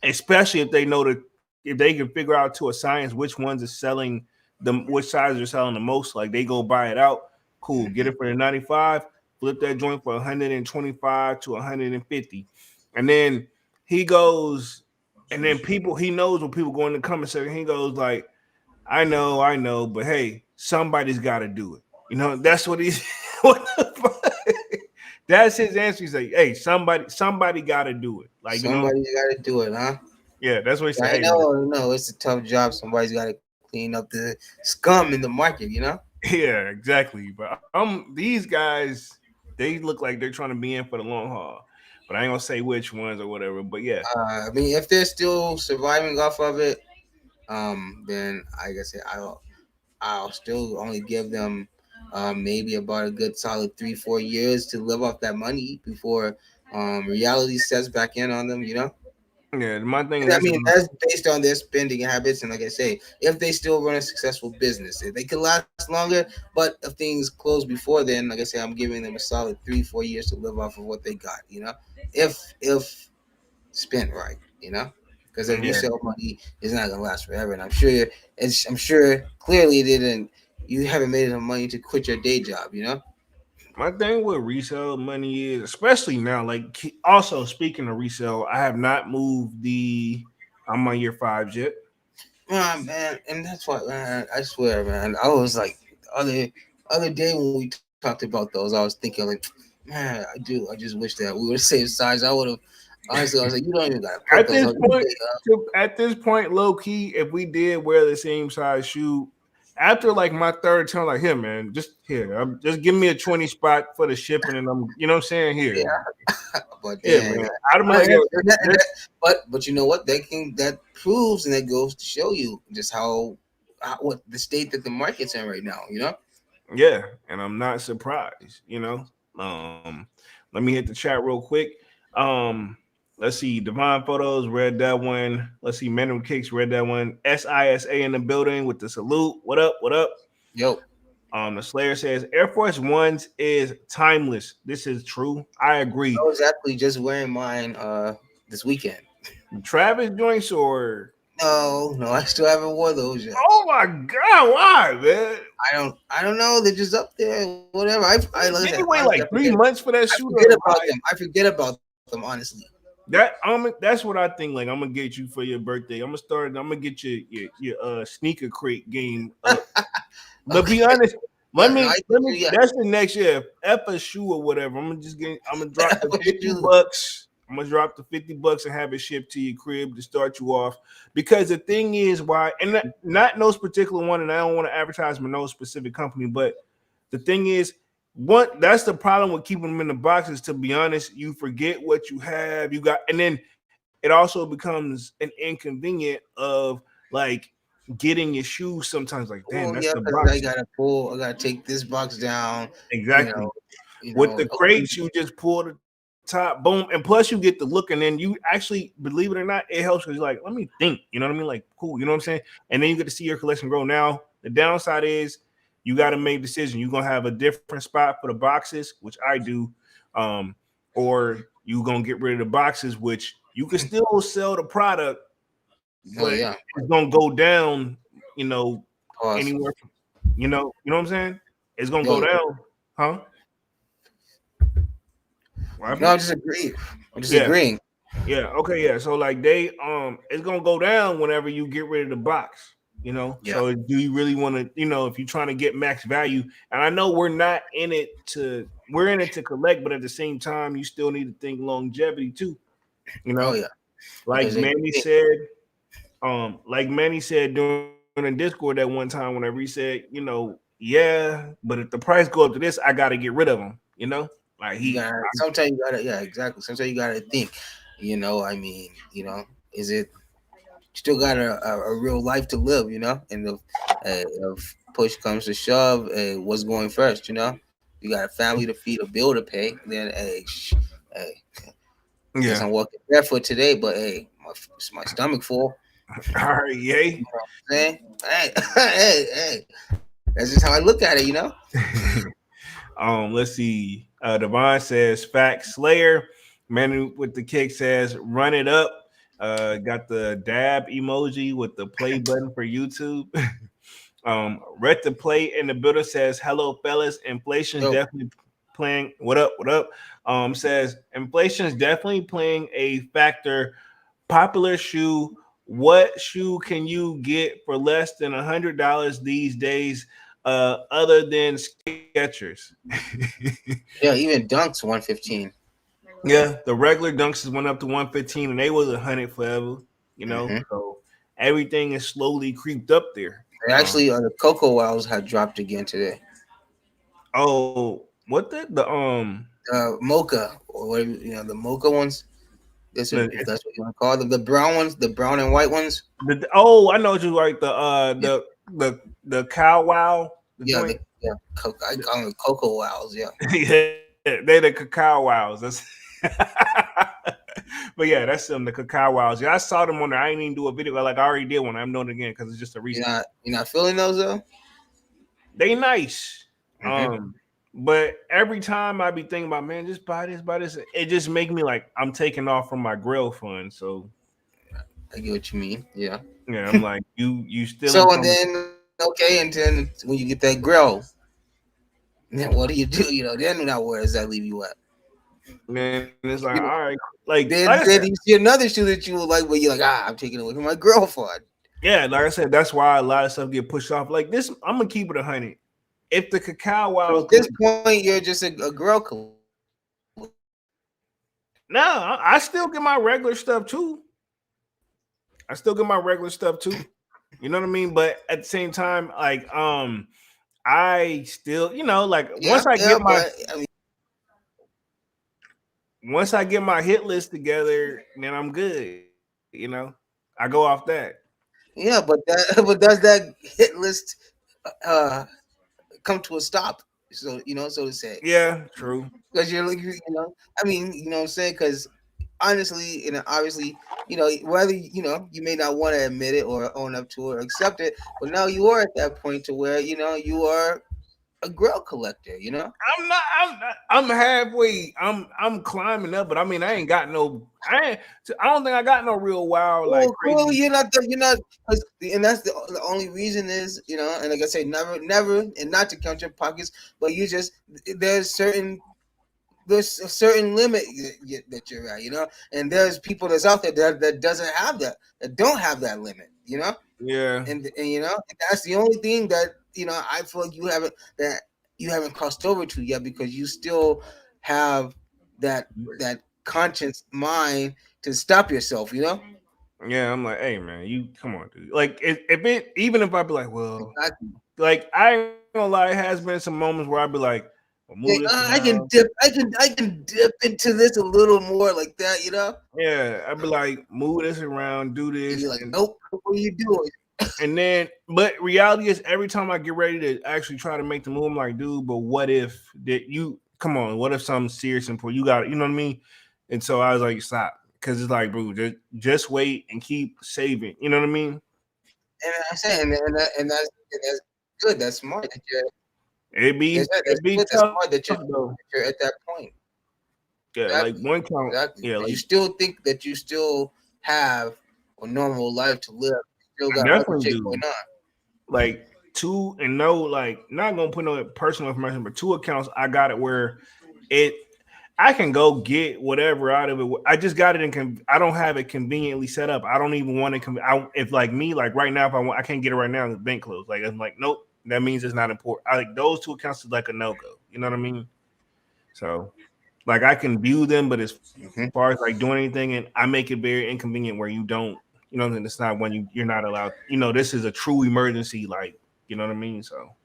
especially if they know that if they can figure out to a science which ones are selling which sizes are selling the most, like they go buy it out, cool, get it for the 95, flip that joint for 125 to 150, and then he goes, and then people he knows when people go in the comment section, he goes like, I know, but hey, somebody's got to do it. You know, that's what he's. What the fuck? That's his answer. He's like, hey, somebody got to do it. Like, you know, Somebody's got to do it, huh? yeah, that's what he said. I Hey, know, it's a tough job. Somebody's got to clean up the scum in the market, yeah, exactly. But these guys, they look like they're trying to be in for the long haul. But I ain't gonna say which ones or whatever. But yeah, I mean, if they're still surviving off of it, then I guess I'll still only give them maybe about a good solid 3-4 years to live off that money before reality sets back in on them. yeah. My thing And is I this is mean, that's based on their spending habits. And like I say, if they still run a successful business, if they could last longer, but if things close before then, like I say, I'm giving them a solid 3-4 years to live off of what they got. If spent right. Because the yeah. resale money is not gonna last forever. And I'm sure clearly they didn't. You haven't made enough money to quit your day job. My thing with resale money is, especially now, like also speaking of resale, I have not moved I'm on year 5 yet. Man, and that's why, man. I swear, man. I was like the other day when we talked about those, I was thinking like, man, I just wish that we would have saved size. I would have. Honestly, I was like, you don't even gotta put At those this on point, eBay. low key, if we did wear the same size shoe, after like my third time, like here, man, just here, just give me a 20 spot for the shipping, and you know what I'm saying here, But yeah, then, man. I'd be like, yo, but you know what? That proves and that goes to show you just what the state that the market's in right now. yeah, and I'm not surprised, you know. Um, Let me hit the chat real quick. Um, let's see, Divine Photos read that one. Let's see, Manual Kicks read that one. SISA in the building with the salute. What up? What up? Yo, The Slayer says Air Force Ones is timeless. This is true. I I agree. was actually just wearing mine this weekend. Travis joints or No, I still haven't wore those yet. oh my god, why, man? I don't know. They're just up there. Whatever. I like I Didn't said, you wait honestly, like 3 months for that I shoe forget to about arrive? them. I forget about them honestly. That's what I think. Like I'm gonna get you for your birthday. I'm gonna get your sneaker crate game up. But be Okay. honest, Yeah, no, I let think me yeah. that's the next year. F a shoe or whatever. I'm gonna drop the For 50 sure. bucks. I'm gonna drop the 50 bucks and have it shipped to your crib to start you off. Because the thing is why, and not no particular one, and I don't want to advertise for no specific company, but the thing is, what that's the problem with keeping them in the boxes. To be honest, you forget what you have. You got, and then it also becomes an inconvenient of like getting your shoes sometimes. Like, damn, Well, that's yeah, the because I box. gotta pull, I gotta take this box down. You Exactly. know, With the hopefully, crates, you just pull the top, boom, and plus you get the look, and then you actually, believe it or not, it helps because you're like, let me think, you know what I mean? Like, cool, you know what I'm saying? And then you get to see your collection grow. Now, the downside is you got to make a decision. You're gonna have a different spot for the boxes, which I do, um, or you gonna get rid of the boxes, which you can still sell the product, oh but yeah, it's gonna go down, you know, pause. anywhere from, you know what I'm saying? It's gonna Yo, go down, huh? What no, happened? I'm just agreeing. I'm just Yeah, agreeing. yeah, okay, yeah. So like they it's gonna go down whenever you get rid of the box, you know. Yeah, So do you really want to, if you're trying to get max value, and I know we're in it to collect, but at the same time, you still need to think longevity too, you oh know. yeah, Like because Manny said, during the Discord that one time whenever he said, yeah, but if the price go up to this, I gotta get rid of them, Like you gotta. Sometimes you gotta. Yeah, exactly. Sometimes you gotta think. I mean, is it still got a real life to live? And if push comes to shove, what's going first? You got a family to feed, a bill to pay. Then, hey, I guess yeah. I'm walking barefoot today, but hey, my stomach full. All right, yay. Saying, hey, hey, that's just how I look at it. Let's see. Devon says fact Slayer. Manu with the kick says run it up. Got the dab emoji with the play button for YouTube. Red to play in the builder says hello fellas. Inflation's Yo, definitely playing. What up? What up? Says inflation's definitely playing a factor. Popular shoe. What shoe can you get for less than $100 these days? Other than Skechers. yeah, even Dunks 115. Yeah, the regular dunks went up to 115 and they was 100 forever, Mm-hmm. So everything is slowly creeped up there. And actually, the Cocoa Wows had dropped again today. What the Mocha, or whatever, the Mocha ones. If it's that's what you want to call them, the brown ones, the brown and white ones. I know what you like, Yeah, the cow wow, the yeah, joint. I call them Cocoa Wows. Yeah, Yeah, they the cacao wows. That's but yeah, that's them, the cacao wows. Yeah, I saw them on there. I ain't even do a video. Like I already did one. I'm doing it again because it's just a recent. you're not feeling those though. They nice. Mm-hmm. But every time I be thinking about, man, just buy this, buy this. It just make me like I'm taking off from my grill fund. So I get what you mean. Yeah. yeah, I'm like, you still in So and from then okay, and then when you get that grill, then what do you do? Then now where does that leave you at? man. It's like, all You know, right, like I then said, you see another shoe that you would like, where you're like, I'm taking it away from my grill fund. yeah, like I said, that's why a lot of stuff get pushed off. Like this, I'm gonna keep it 100. If the cacao So wows at come, this point, you're just a grill collector. no, I still get my regular stuff too. I still get my regular stuff too. You know what I mean? But at the same time, like I still, like Yeah, yeah, but I mean, once I get my hit list together, then I'm good. I go off that. yeah, but that but does that hit list uh come to a stop? So so to say, Yeah, true. because you're like, I mean, what I'm saying, because honestly, obviously, whether you may not want to admit it or own up to it or accept it, but now you are at that point to where you are a grill collector. I'm not. I'm halfway. I'm climbing up, but I mean, I ain't got no. I don't think I got no real wild like Well, clearly crazy. you're not, and that's the only reason is, and like I say, never, and not to count your pockets, but you just there's a certain limit that you're at, and there's people that's out there that doesn't have that don't have that limit, Yeah, and that's the only thing that I feel like you haven't crossed over to yet, because you still have that conscious mind to stop yourself, yeah. I'm like, hey man, you come on, dude. Like, if it even if I be like, well, Exactly. like I ain't gonna lie, it has been some moments where I be like, or move this I can around. dip. I can dip into this a little more like that. Yeah, I'd be like, move this around, do And this, you're like, nope. What are you doing? and then, but reality is, every time I get ready to actually try to make the move, I'm like, dude, but what if that you come on? What if something serious and you got, you know what I mean? And so I was like, stop, because it's like, bro, just wait and keep saving. You know what I mean? And I'm saying, and that's good. That's smart. That's It'd be good. That's tough smart that though. you're at that point. Yeah, like Exactly. one count. Exactly. Yeah, Because like you still think that you still have a normal life to live. You still I got other definitely shit going do. on. Like two and no, like not gonna put no personal information, but two accounts I got it where it I can go get whatever out of it. I just got it I don't have it conveniently set up. I don't even want to. If like me, like right now, if I want, I can't get it right now. The bank closed. Like I'm like, nope. That means it's not important. I like those two accounts is like a no go. You know what I mean? So like I can view them, but as Hmm. far as like doing anything, and I make it very inconvenient where you don't. You know, and it's not when you're not allowed. You know, this is a true emergency. Like you know what I mean? So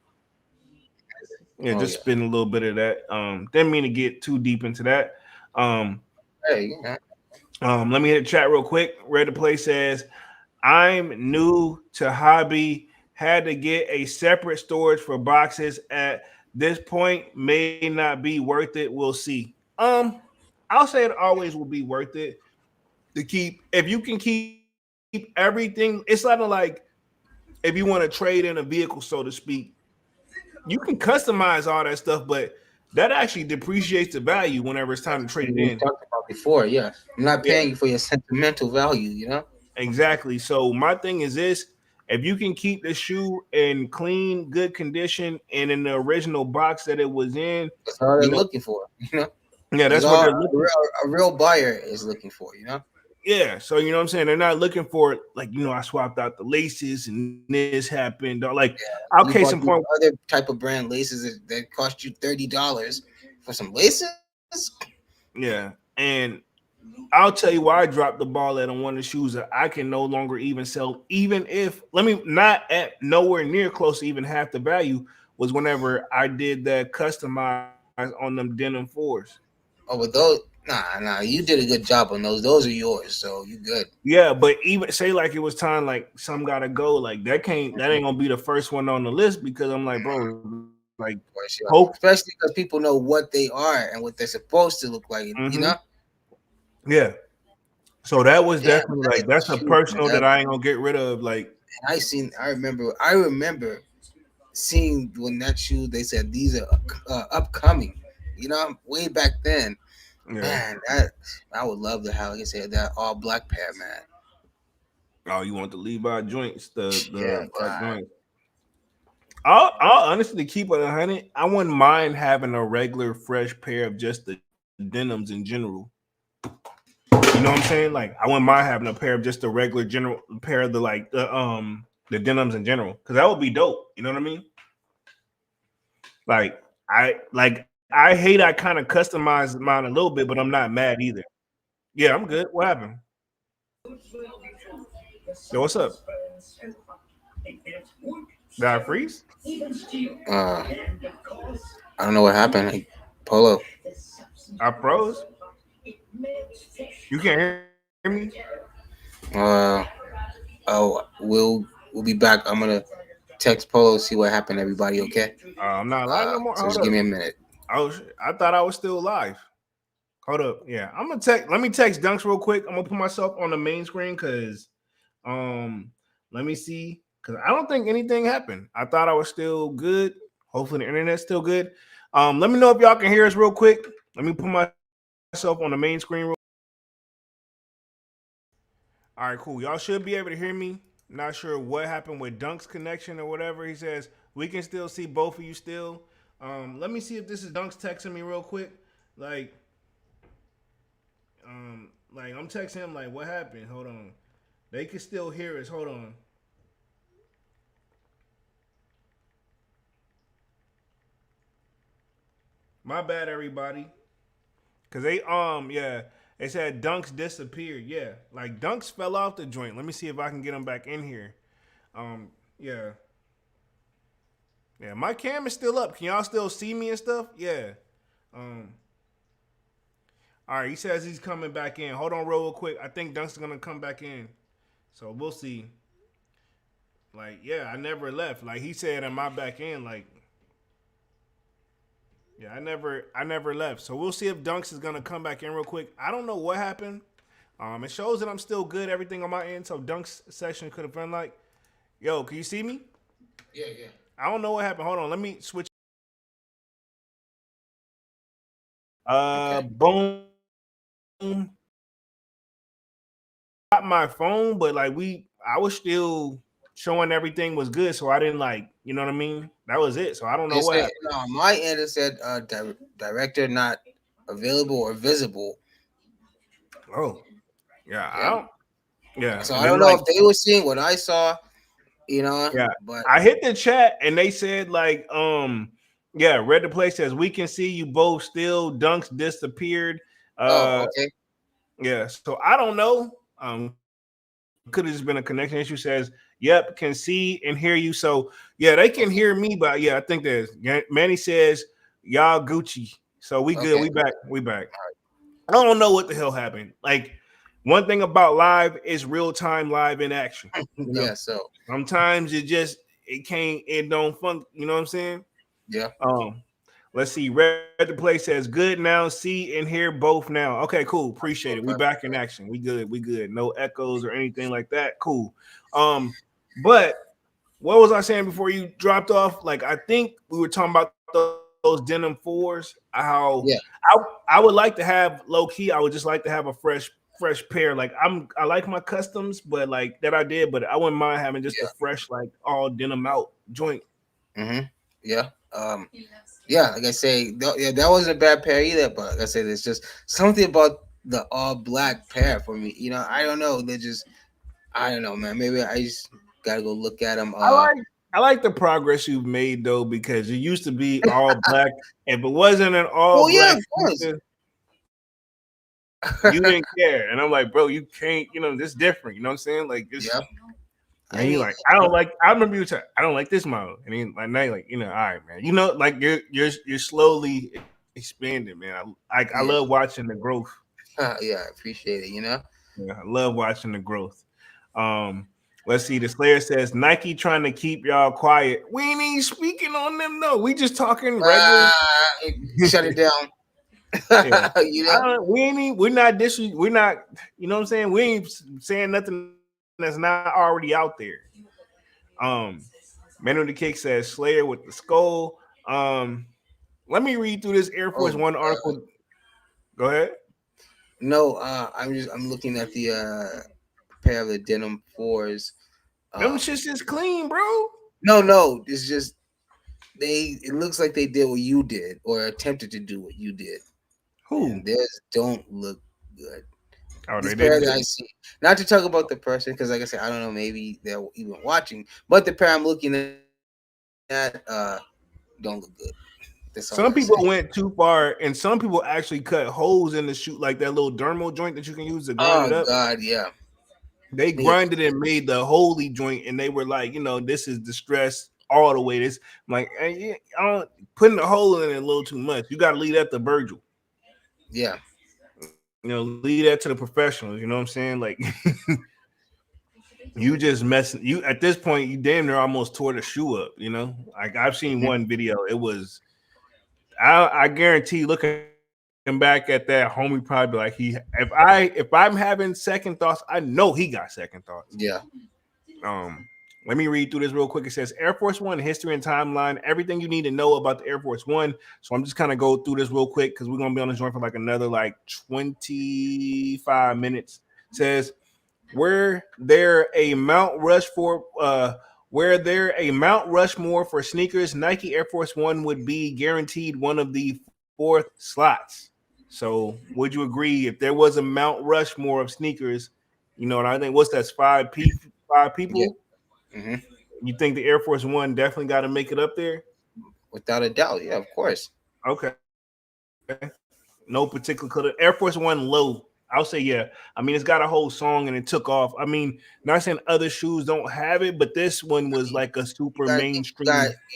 yeah, Oh just yeah. spend a little bit of that. Didn't mean to get too deep into that. Um, Hey, let me hit the chat real quick. Red to Play says, I'm new to hobby. Had to get a separate storage for boxes. At this point, may not be worth it. We'll see. I'll say it always will be worth it to keep. If you can keep everything, it's not like if you want to trade in a vehicle, so to speak, you can customize all that stuff, but that actually depreciates the value whenever it's time to trade it we in. talked about before. Yeah, I'm not Yeah. paying you for your sentimental value. Exactly. So my thing is this: if you can keep the shoe in clean, good condition, and in the original box that it was in, That's all they're you know, looking for. yeah, That's that's what all they're looking. a real buyer is looking for. Yeah, so you know what I'm saying. They're not looking for like I swapped out the laces and this happened. Or, like I'll case You in bought point. these other type of brand laces that cost you $30 for some laces. Yeah, and I'll tell you why I dropped the ball at on one of the shoes that I can no longer even sell, even if let me not at nowhere near close to even half the value was whenever I did that customized on them denim fours. Oh, but those, nah, you did a good job on those. Those are yours, so you good. Yeah, but even say like it was time, like some gotta go, like that ain't gonna be the first one on the list because I'm like, bro, like Of course, yeah. hope. Especially because people know what they are and what they're supposed to look like. Mm-hmm. Yeah, so that was Damn, definitely like that's a shoot, personal man. that I ain't gonna get rid of. Like, I remember seeing when that shoe. They said these are upcoming. Way back then. yeah. Man, that I would love to have, like I said, that all black pair, man. Oh, you want the Levi joints, Yeah, the black God. joints. I'll honestly keep it 100. I wouldn't mind having a regular fresh pair of just the denims in general. You know what I'm saying? Like I wouldn't mind having a pair of just the regular general pair of the denims in general because that would be dope. You know what I mean? I hate I kind of customized mine a little bit, but I'm not mad either. Yeah, I'm good. What happened? Yo, what's up? Did I freeze? Uh, I don't know what happened. Like, Polo. I froze. You can't hear me? Uh, we'll be back. I'm gonna text Polo, see what happened. Everybody, okay? I'm not live no more. So Hold just give up. me a minute. Oh, I thought I was still live. Hold up. Yeah, I'm gonna text. Let me text Dunks real quick. I'm gonna put myself on the main screen because, let me see. Because I don't think anything happened. I thought I was still good. Hopefully the internet's still good. Let me know if y'all can hear us real quick. Let me put myself on the main screen. All right, cool. Y'all should be able to hear me. Not sure what happened with Dunk's connection or whatever. He says we can still see both of you still. Let me see if this is Dunk's texting me real quick. Like, like I'm texting him like, what happened? Hold on. They can still hear us. Hold on. My bad, everybody. Cause yeah, they said Dunks disappeared. Yeah, like Dunks fell off the joint. Let me see if I can get him back in here. Yeah. Yeah, my cam is still up. Can y'all still see me and stuff? Yeah. Um. All right. He says he's coming back in. Hold on, real quick. I think Dunk's gonna come back in. So we'll see. Like, yeah, I never left. Like he said, am I back in? Like, yeah, I never left. So we'll see if Dunks is gonna come back in real quick. I don't know what happened. It shows that I'm still good, everything on my end. So Dunks session could have been like, yo, can you see me? Yeah, yeah. I don't know what happened. Hold on, let me switch. Okay. Boom. Got my phone, but like I was still showing everything was good, so I didn't like, you know what I mean? That was it. So I don't know It what said happened. no, on my end it said director not available or visible. Oh, yeah, I Yeah. don't. Yeah, So and I then don't know like, if they were seeing what I saw, yeah, but I hit the chat and they said like, yeah, read the play says we can see you both still. Dunks disappeared. oh, Uh, okay. yeah, so I don't know. Could have just been a connection issue. Says, yep, can see and hear you. So yeah, they can hear Okay. me, but yeah, I think there's Manny says y'all Gucci. So we good. Okay. We back. We back. I don't know what the hell happened. Like one thing about live is real time live in action. You know, Yeah, so sometimes it don't funk. You know what I'm saying? yeah. Um, let's see. Red the play says good now. See and hear both now. Okay, cool. Appreciate it. We back in action. We good. We good. No echoes or anything like that. Cool. But what was I saying before you dropped off? Like I think we were talking about those denim fours. How Yeah. I would like to have low key. I would just like to have a fresh pair. Like I like my customs, but like that I did. But I wouldn't mind having just a Yeah. fresh like all denim out joint. Mm-hmm. Yeah. Yeah, like I say, yeah, that wasn't a bad pair either. But like I said, it's just something about the all black pair for me. I don't know. They're just, I don't know, man. Maybe I just gotta go look at them. I like the progress you've made though, because it used to be all black. If it wasn't an all Well, yeah, black of course. pizza, you didn't care. And I'm like, bro, you can't, this different. You know what I'm saying? Like this, Yeah. and I he mean, like, I don't like, I remember you saying, I don't like this model. And then like now you're like, all right, man. Like you're slowly expanding, man. I love yeah, watching the growth. yeah, I appreciate it. Yeah, I love watching the growth. Um, let's see. The Slayer says Nike trying to keep y'all quiet. We ain't even speaking on them though. We just talking regular. Shut it down. Yeah. We ain't even, we're not, you know what I'm saying? We ain't saying nothing that's not already out there. Um, Man of the Cake says Slayer with the skull. Let me read through this Air Force Oh, One article. Go ahead. no, I'm looking at the pair of the denim fours. Them Um, shits is clean, bro. no, it's just it looks like they did what you did or attempted to do what you did, Who? and theirs don't look good. Oh, This they pair didn't that do. I see, not to talk about the person, because like I said, I don't know, maybe they're even watching, but the pair I'm looking at don't look good. That's all Some I say. people went too far, and some people actually cut holes in the shoe, like that little dermal joint that you can use to grind Oh it up. God, yeah, They yeah, grinded and made the holy joint, and they were like, this is distress all the way. This I'm like, yeah, I don't putting a hole in it a little too much. You got to leave that to Virgil. yeah, Leave that to the professionals. You know what I'm saying? Like, you just messing. You at this point, you damn near almost tore the shoe up. Like I've seen mhm, one video. It was. I guarantee. Looking back at that, homie probably be like he. If I'm having second thoughts, I know he got second thoughts. yeah, Um, Let me read through this real quick. It says Air Force One history and timeline, everything you need to know about the Air Force One. So I'm just kind of go through this real quick because we're gonna be on this joint for like another like 25 minutes. It says where there a Mount Rushmore for sneakers, Nike Air Force One would be guaranteed one of the fourth slots. So would you agree if there was a Mount Rushmore of sneakers, what I think? What's that? Five yeah, people. hmm, You think the Air Force One definitely got to make it up there? without a doubt, yeah, of course. Okay. No particular color. Air Force One low. I'll say yeah. I mean, it's got a whole song and it took off. I mean, not saying other shoes don't have it, but this one was like a You super got mainstream.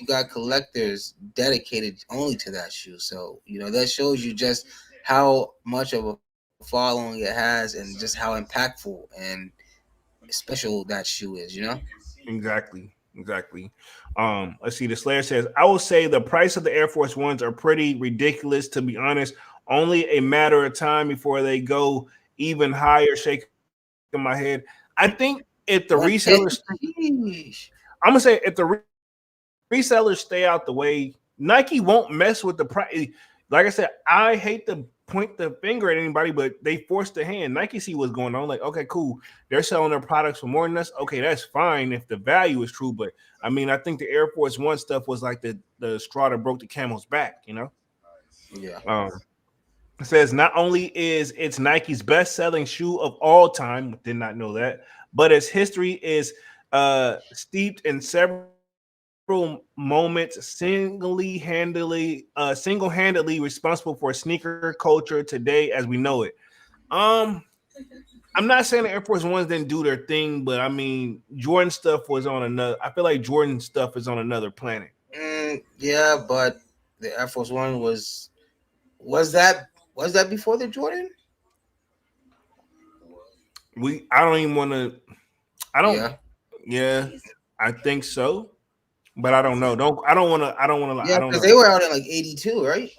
you got collectors dedicated only to that shoe. So that shows you just how much of a following it has, and just how impactful and special that shoe is. Exactly. Exactly. Let's see. The Slayer says, I will say the price of the Air Force Ones are pretty ridiculous, to be honest. Only a matter of time before they go even higher, shaking my head. I think if the resellers, 150. Sheesh. I'm gonna say if the resellers stay out the way, Nike won't mess with the price. Like I said, I hate to point the finger at anybody, but they forced the hand. Nike see what's going on. Like, okay, cool. They're selling their products for more than us. Okay, that's fine if the value is true. But I mean, I think the Air Force One stuff was like the straw that broke the camel's back. Yeah. Um, it says not only is it's Nike's best selling shoe of all time, did not know that, but its history is steeped in several moments single-handedly responsible for sneaker culture today as we know it. Um, I'm not saying the Air Force Ones didn't do their thing, but I mean Jordan stuff was on another. I feel like Jordan stuff is on another planet. Yeah, but the Air Force One was that before the Jordan? I don't even want to. I don't. Yeah. Yeah, I think so, but I don't know. Don't. I don't want to. I don't want to. I Yeah, don't because know. they were out in like 82, right?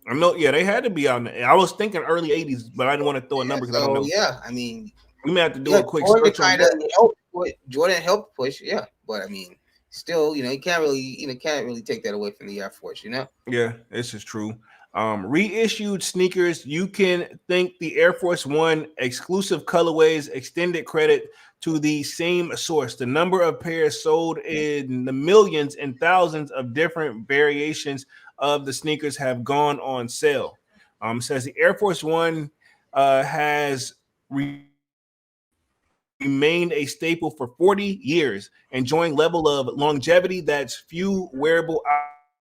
I know. Yeah, they had to be out. I was thinking early '80s, but I didn't want to throw a Yeah. number because I don't So know. yeah, I mean, We may have to do yeah, a quick Jordan search on kind of that. Jordan helped push, yeah, but I mean, still, you can't really take that away from the Air Force. Yeah, this is true. Reissued sneakers. You can thank the Air Force One exclusive colorways, extended credit to the same source. The number of pairs sold in the millions and thousands of different variations of the sneakers have gone on sale. Says the Air Force One has remained a staple for 40 years, enjoying level of longevity that's few wearable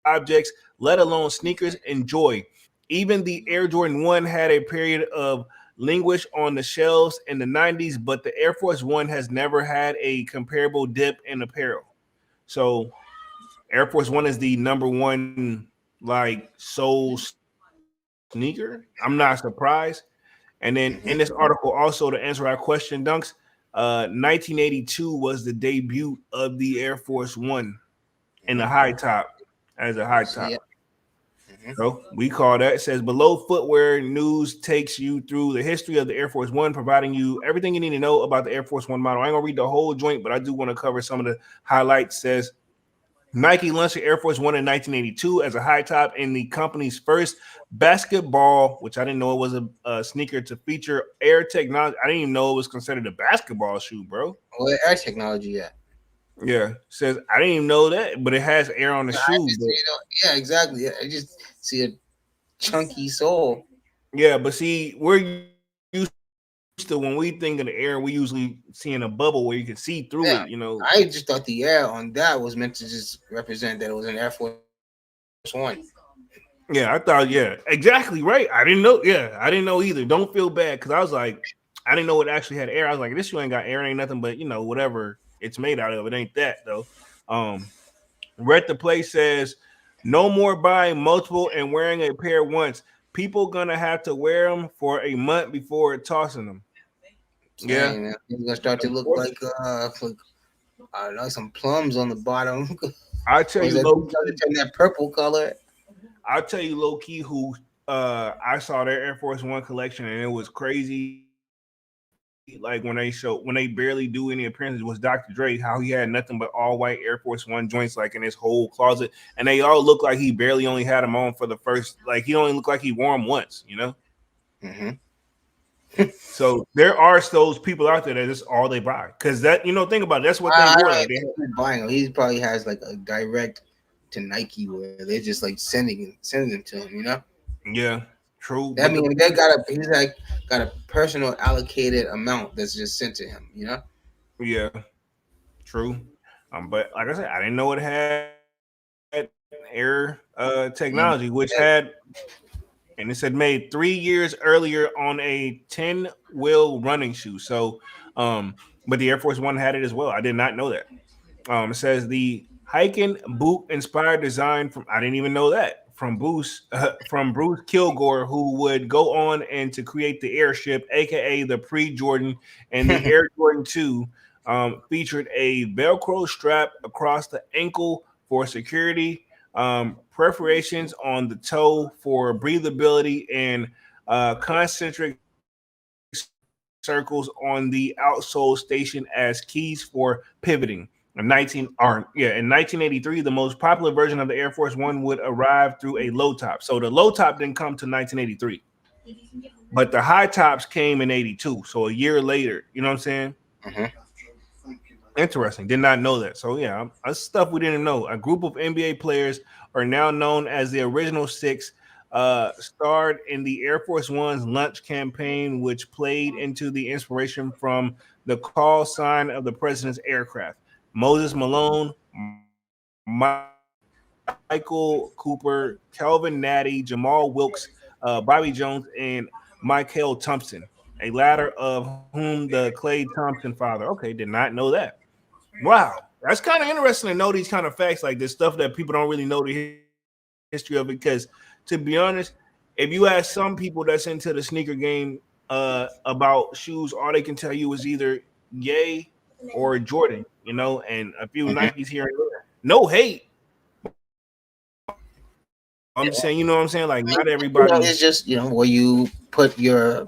objects, let alone sneakers, enjoy. Even the Air Jordan 1 had a period of languish on the shelves in the 90s, but the Air Force One has never had a comparable dip in apparel. So Air Force One is the number one like soul sneaker. I'm not surprised. And then in this article, also to answer our question, Dunks, 1982 was the debut of the Air Force One in the high top as a high top. So yeah. So we call that. It says below footwear news takes you through the history of the Air Force One, providing you everything you need to know about the Air Force One model. I ain't gonna read the whole joint, but I do want to cover some of the highlights. It says Nike launched the Air Force One in 1982 as a high top in the company's first basketball, which I didn't know it was a sneaker to feature air technology. I didn't even know it was considered a basketball shoe, bro. Well, Air technology, yeah. Yeah, says I didn't even know that, but it has air on the I shoe. just, But yeah, exactly. Yeah, I just see a chunky sole. yeah, but see, we're used to when we think of the air, we usually seeing a bubble where you can see through it. Yeah, I just thought the air on that was meant to just represent that it was an Air Force One. Yeah, I thought, yeah, exactly right. I didn't know. Yeah, I didn't know either. Don't feel bad because I was like, I didn't know it actually had air. I was like, this shoe ain't got air, ain't nothing but whatever it's made out of. It ain't that though. Red the Play says, no more buying multiple and wearing a pair once. People gonna have to wear them for a month before tossing them. Yeah, Dang, man, it's gonna start to look like I don't know, some plums on the bottom. I tell Or is you that low turn key. that purple color? I'll tell you low key who I saw their Air Force One collection and it was crazy. Like when they barely do any appearances was Dr. Dre, how he had nothing but all white Air Force One joints like in his whole closet, and they all look like he barely only had them on for the first like he only looked like he wore them once. Mm-hmm. So there are those people out there that that's all they buy because that think about it, that's what they I wore. don't Like think he's buying them. He probably has like a direct to Nike where they're just like sending them to him. yeah, true, I but mean, they got a personal allocated amount that's just sent to him. yeah, true. But like I said, I didn't know it had air technology, which Yeah, had and it said made 3 years earlier on a 10 wheel running shoe. So, but the Air Force One had it as well. I did not know that. It says the hiking boot inspired design from I didn't even know that from Bruce Kilgore, who would go on and to create the airship, aka the pre Jordan, and the Air Jordan 2 featured a Velcro strap across the ankle for security, perforations on the toe for breathability, and concentric circles on the outsole station as keys for pivoting. In 1983, the most popular version of the Air Force One would arrive through a low top. So the low top didn't come to 1983, but the high tops came in 82. So a year later, you know what I'm saying? Hmm. Interesting. Did not know that. So yeah, that's stuff we didn't know. A group of NBA players are now known as the original six. Starred in the Air Force One's lunch campaign, which played into the inspiration from the call sign of the president's aircraft. Moses Malone, Michael Cooper, Kelvin Natty, Jamal Wilkes, Bobby Jones, and Michael Thompson, a latter of whom the Clay Thompson father. Okay, did not know that. Wow, that's kind of interesting to know these kind of facts, like this stuff that people don't really know the history of it. Because to be honest, if you ask some people that's into the sneaker game about shoes, all they can tell you is either Yay or Jordan, and a few Nikes Hmm. here and there. No hate. I'm just saying, you know what I'm saying? Like not everybody. It's just where you put your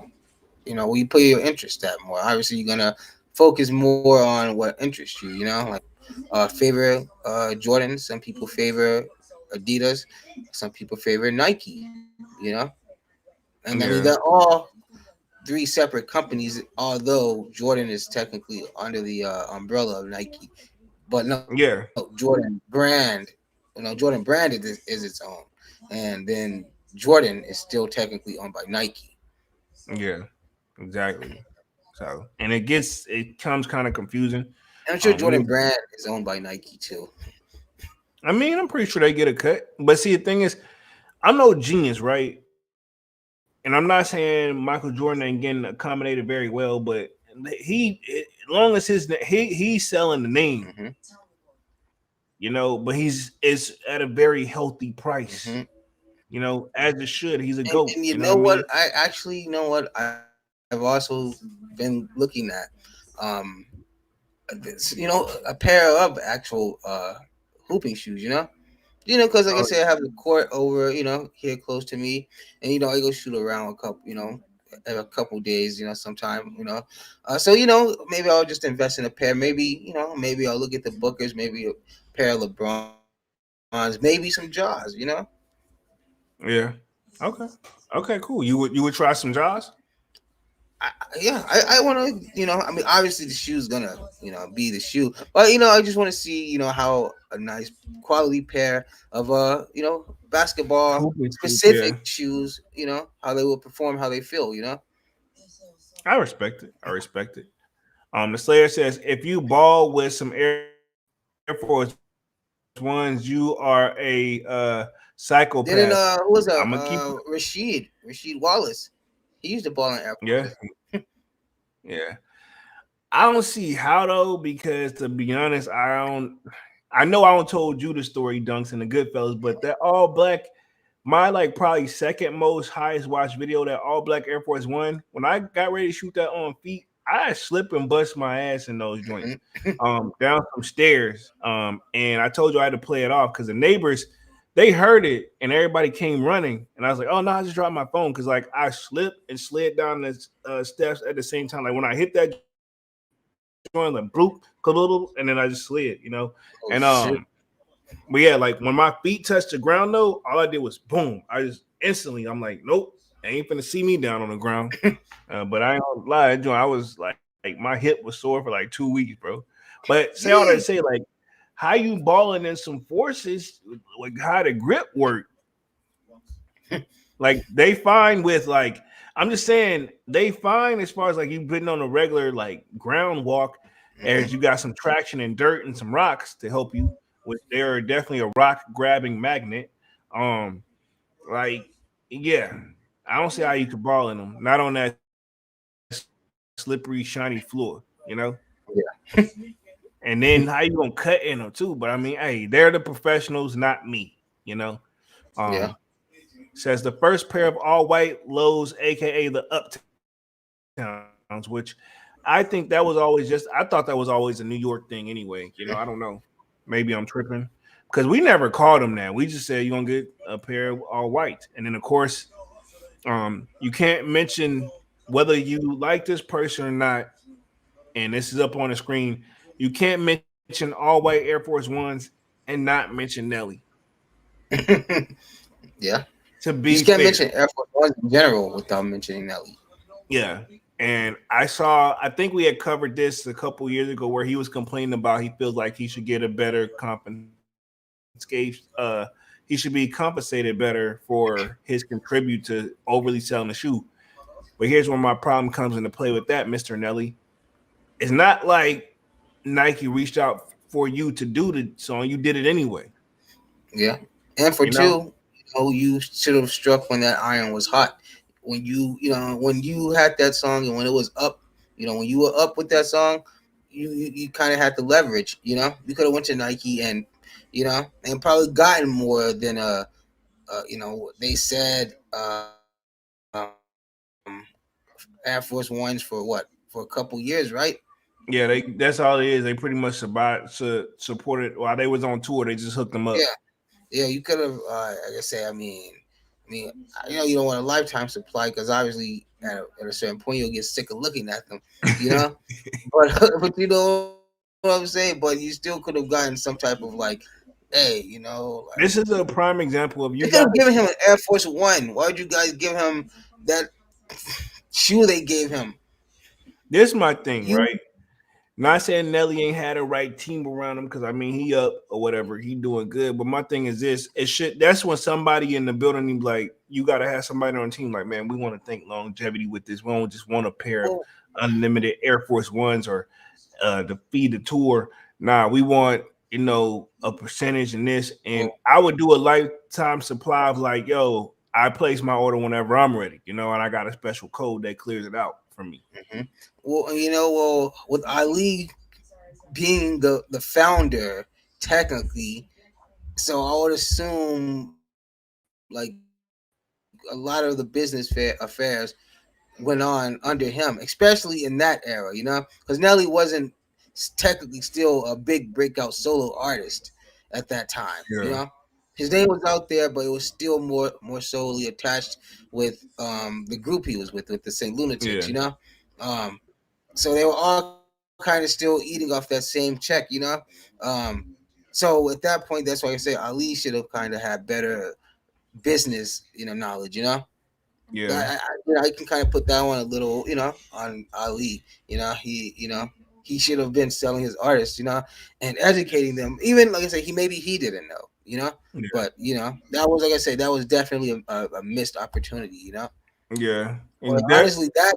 where you put your interest at more. Obviously, you're gonna focus more on what interests you. Like favor Jordan. Some people favor Adidas. Some people favor Nike. And I mean they're Yeah, all three separate companies. Although Jordan is technically under the umbrella of Nike, but no, yeah, Jordan brand is its own, and then Jordan is still technically owned by Nike. yeah, exactly. So, and it comes kind of confusing. And I'm sure When Jordan you, brand is owned by Nike too. I mean, I'm pretty sure they get a cut. But see, the thing is, I'm no genius, right? And I'm not saying Michael Jordan ain't getting accommodated very well, but as long as he's selling the name, Hmm. but it's at a very healthy price, Hmm. as it should. He's a And, goat. and You you know what I know what? mean? I actually, I've also been looking at, um, a pair of actual hooping shoes. Because like I Oh said, I have the court over, here close to me, and I go shoot around a couple days, sometime, so maybe I'll just invest in a pair. Maybe maybe I'll look at the Bookers, maybe a pair of LeBrons, maybe some Jaws. yeah. Okay. Okay. Cool. You would try some Jaws? Yeah, I want to, I mean, obviously the shoe's gonna, be the shoe, but I just want to see, how a nice quality pair of basketball Hooping shoes. specific Yeah. shoes, how they will perform, how they feel. I respect it. I respect it. The Slayer says if you ball with some Air Force Ones, you are a psychopath. Didn't I'm gonna who keep was it. Rashid Wallace? He used to ball in Air Yeah, Force. yeah. I don't see how though, because to be honest, I don't. I know I don't told you the story, Dunks and the Goodfellas, but that all black, my like probably second most highest watched video, that all black Air Force One. When I got ready to shoot that on feet, I slip and bust my ass in those joints, down some stairs. And I told you I had to play it off because the neighbors they heard it and everybody came running, and I was like, oh no, I just dropped my phone because like I slipped and slid down the steps at the same time. Like when I hit that joint, like bloop, and then I just slid, and Oh shit! but yeah, like when my feet touched the ground though, all I did was boom. I just instantly, I'm like, nope, they ain't finna see me down on the ground. But I ain't gonna lie, I was like, my hip was sore for like 2 weeks, bro. But say all that to say, Yeah. like, how you balling in some forces, like how the grip work. Like they fine with like, I'm just saying they fine as far as like you putting on a regular like ground walk, as you Hmm. got some traction and dirt and some rocks to help you, which they are definitely a rock grabbing magnet. Um, like Yeah, I don't see how you could ball in them. Not on that slippery, shiny floor. And then how you gonna cut in them too? But I mean, hey, they're the professionals, not me. You know. Yeah. Um, says the first pair of all white lows, aka the Uptowns, which I think that was always just. I thought that was always a New York thing anyway. You know, I don't know. Maybe I'm tripping because we never called them that. We just said you're gonna get a pair of all white, and then of course, you can't mention whether you like this person or not. And this is up on the screen. You can't mention all white Air Force Ones and not mention Nelly. Yeah. To You be just can't fair, mention Air Force One in general without mentioning Nelly. yeah. And I think we had covered this a couple years ago where he was complaining about he feels like he should get a better he should be compensated better for his contribute to overly selling the shoe. But here's where my problem comes into play with that, Mr. Nelly. It's not like Nike reached out for you to do the song, you did it anyway. Yeah. And for You know? two, you should have struck when that iron was hot. When when you had that song and when it was up, when you were up with that song, you kind of had the leverage. You could have went to Nike and, and probably gotten more than they said Air Force Ones for what, for a couple years, right? Yeah, that's all it is. They pretty much supported while they was on tour, they just hooked them Yeah. up. Yeah, you could have. Like I say, I mean, you don't want a lifetime supply because obviously at a certain point you'll get sick of looking at them, you know. But but you know what I'm saying. But you still could have gotten some type of like, hey, like This is a prime example of they you could have got given him an Air Force One. Why would you guys give him that shoe they gave him? this my thing, You right? Not saying Nelly ain't had a right team around him because I mean he up or whatever, he doing good. But my thing is this: it should. That's when somebody in the building be like, you got to have somebody on the team like, man, we want to think longevity with this. We don't just want a pair of well, unlimited Air Force Ones or to feed the tour. Nah, we want a percentage in this, and well, I would do a lifetime supply of like, yo, I place my order whenever I'm ready, and I got a special code that clears it out for me. mhm. Well, with Ali being the founder, technically, so I would assume like a lot of the business affairs went on under him, especially in that era, because Nelly wasn't technically still a big breakout solo artist at that time. Yeah, His name was out there, but it was still more solely attached with the group he was with the St. Lunatics. yeah, Um, so they were all kind of still eating off that same check. Um, so at that point, that's why I say Ali should have kind of had better business, knowledge. yeah, I can kind of put that one a little, on Ali. He should have been selling his artists, and educating them. Even like I said, he didn't know. yeah, But that was, like I said, that was definitely a missed opportunity. yeah, But and that honestly, that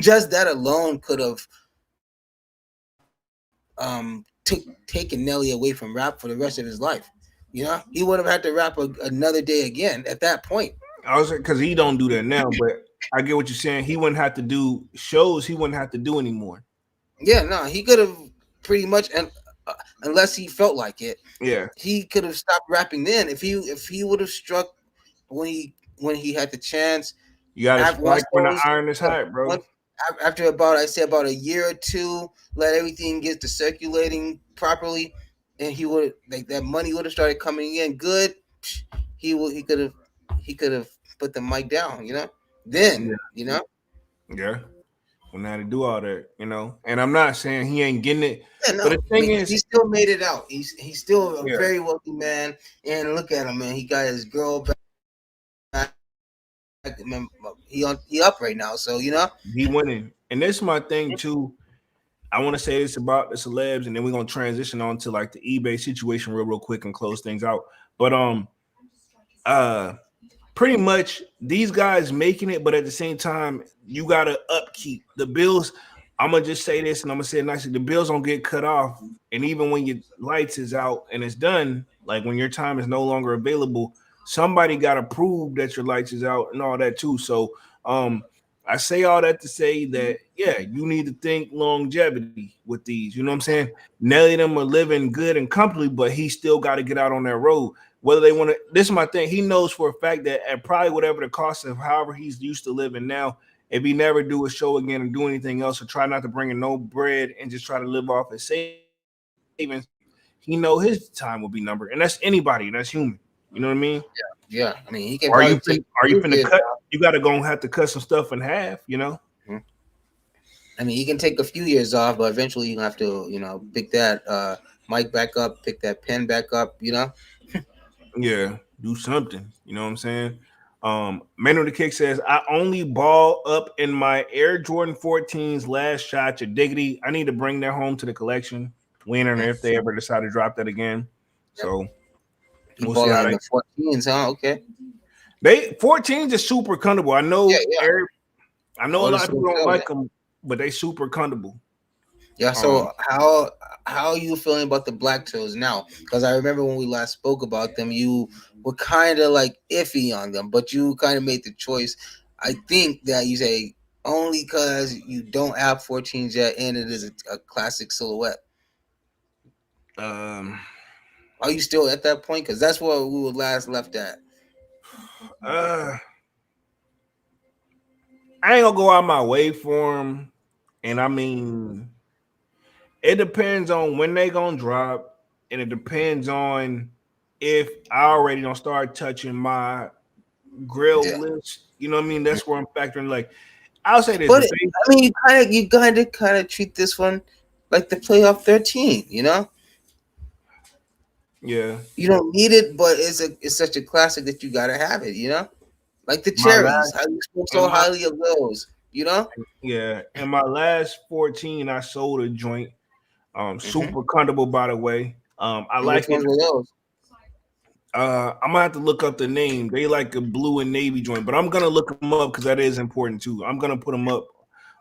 just that alone could have taken Nelly away from rap for the rest of his life. He would have had to rap another day again at that point. I was because he don't do that now, but I get what you're saying. He wouldn't have to do shows. He wouldn't have to do anymore. Yeah, no, he could have pretty much, and unless he felt like it, Yeah, he could have stopped rapping then. If he would have struck when he had the chance. you got to After once strike when the those iron is hot, bro. once after about I say about a year or two, let everything get to circulating properly, and he would like that money would have started coming in good. He could have put the mic down. Then Yeah, yeah. When I had to do all that, and I'm not saying he ain't getting it, yeah, but the no, thing he is, still made it out. He's still a yeah, very wealthy man, and look at him, man. He got his girl back. He up right now, so he winning, and this is my thing too. I want to say this about the celebs, and then we're gonna transition on to like the eBay situation real quick and close things out. But uh, pretty much these guys making it, but at the same time, you gotta upkeep the bills. I'm gonna just say this, and I'm gonna say it nicely: the bills don't get cut off, and even when your lights is out and it's done, like when your time is no longer available, somebody got to prove that your lights is out and all that too. So I say all that to say that yeah, you need to think longevity with these. You know what I'm saying? Nelly them are living good and comfortably, but he still got to get out on that road. Whether they want to, this is my thing. He knows for a fact that at probably whatever the cost of however he's used to living now, if he never do a show again and do anything else or try not to bring in no bread and just try to live off his savings, he know his time will be numbered, and that's anybody, that's human. You know what I mean? Yeah. I mean, he Are can you probably fin- take are you a few finna years cut? off. You gotta go and have to cut some stuff in half. You know? Mhm. I mean, he can take a few years off, but eventually you have to, pick that mic back up, pick that pen back up. Yeah, do something. You know what I'm saying? Manu the Kick says, I only ball up in my Air Jordan 14s last shot. Your diggity. I need to bring that home to the collection. We ain't know Mm, if they ever decide to drop that again. yep. So He we'll see how balling in the 14s, huh? Okay. they 14s are super comfortable. Yeah, yeah. I I know a would lot of assume people don't so, man. like them, but they super comfortable. Yeah. Um, So how are you feeling about the black toes now? Because I remember when we last spoke about them, you were kind of like iffy on them, but you kind of made the choice. I think that you say only because you don't have 14s yet, and it is a classic silhouette. um, Are you still at that point? Because that's where we were last left at. uh, I ain't gonna go out my way for them, and I mean, it depends on when they gonna drop, and it depends on if I already don't start touching my grill Yeah. list. You know what I mean? That's where I'm factoring. Like, I'll say this: But if they, I mean, you kind of treat this one like the playoff 13. yeah, You don't need it, but it's such a classic that you gotta have it. Like the my cherries. last How you spoke and so my highly of those. yeah, and my last 14, I sold a joint. Hmm. Super comfortable, by the way. I And which like it. ones were those? I'm gonna have to look up the name. They like a blue and navy joint, but I'm gonna look them up because that is important too. I'm gonna put them up.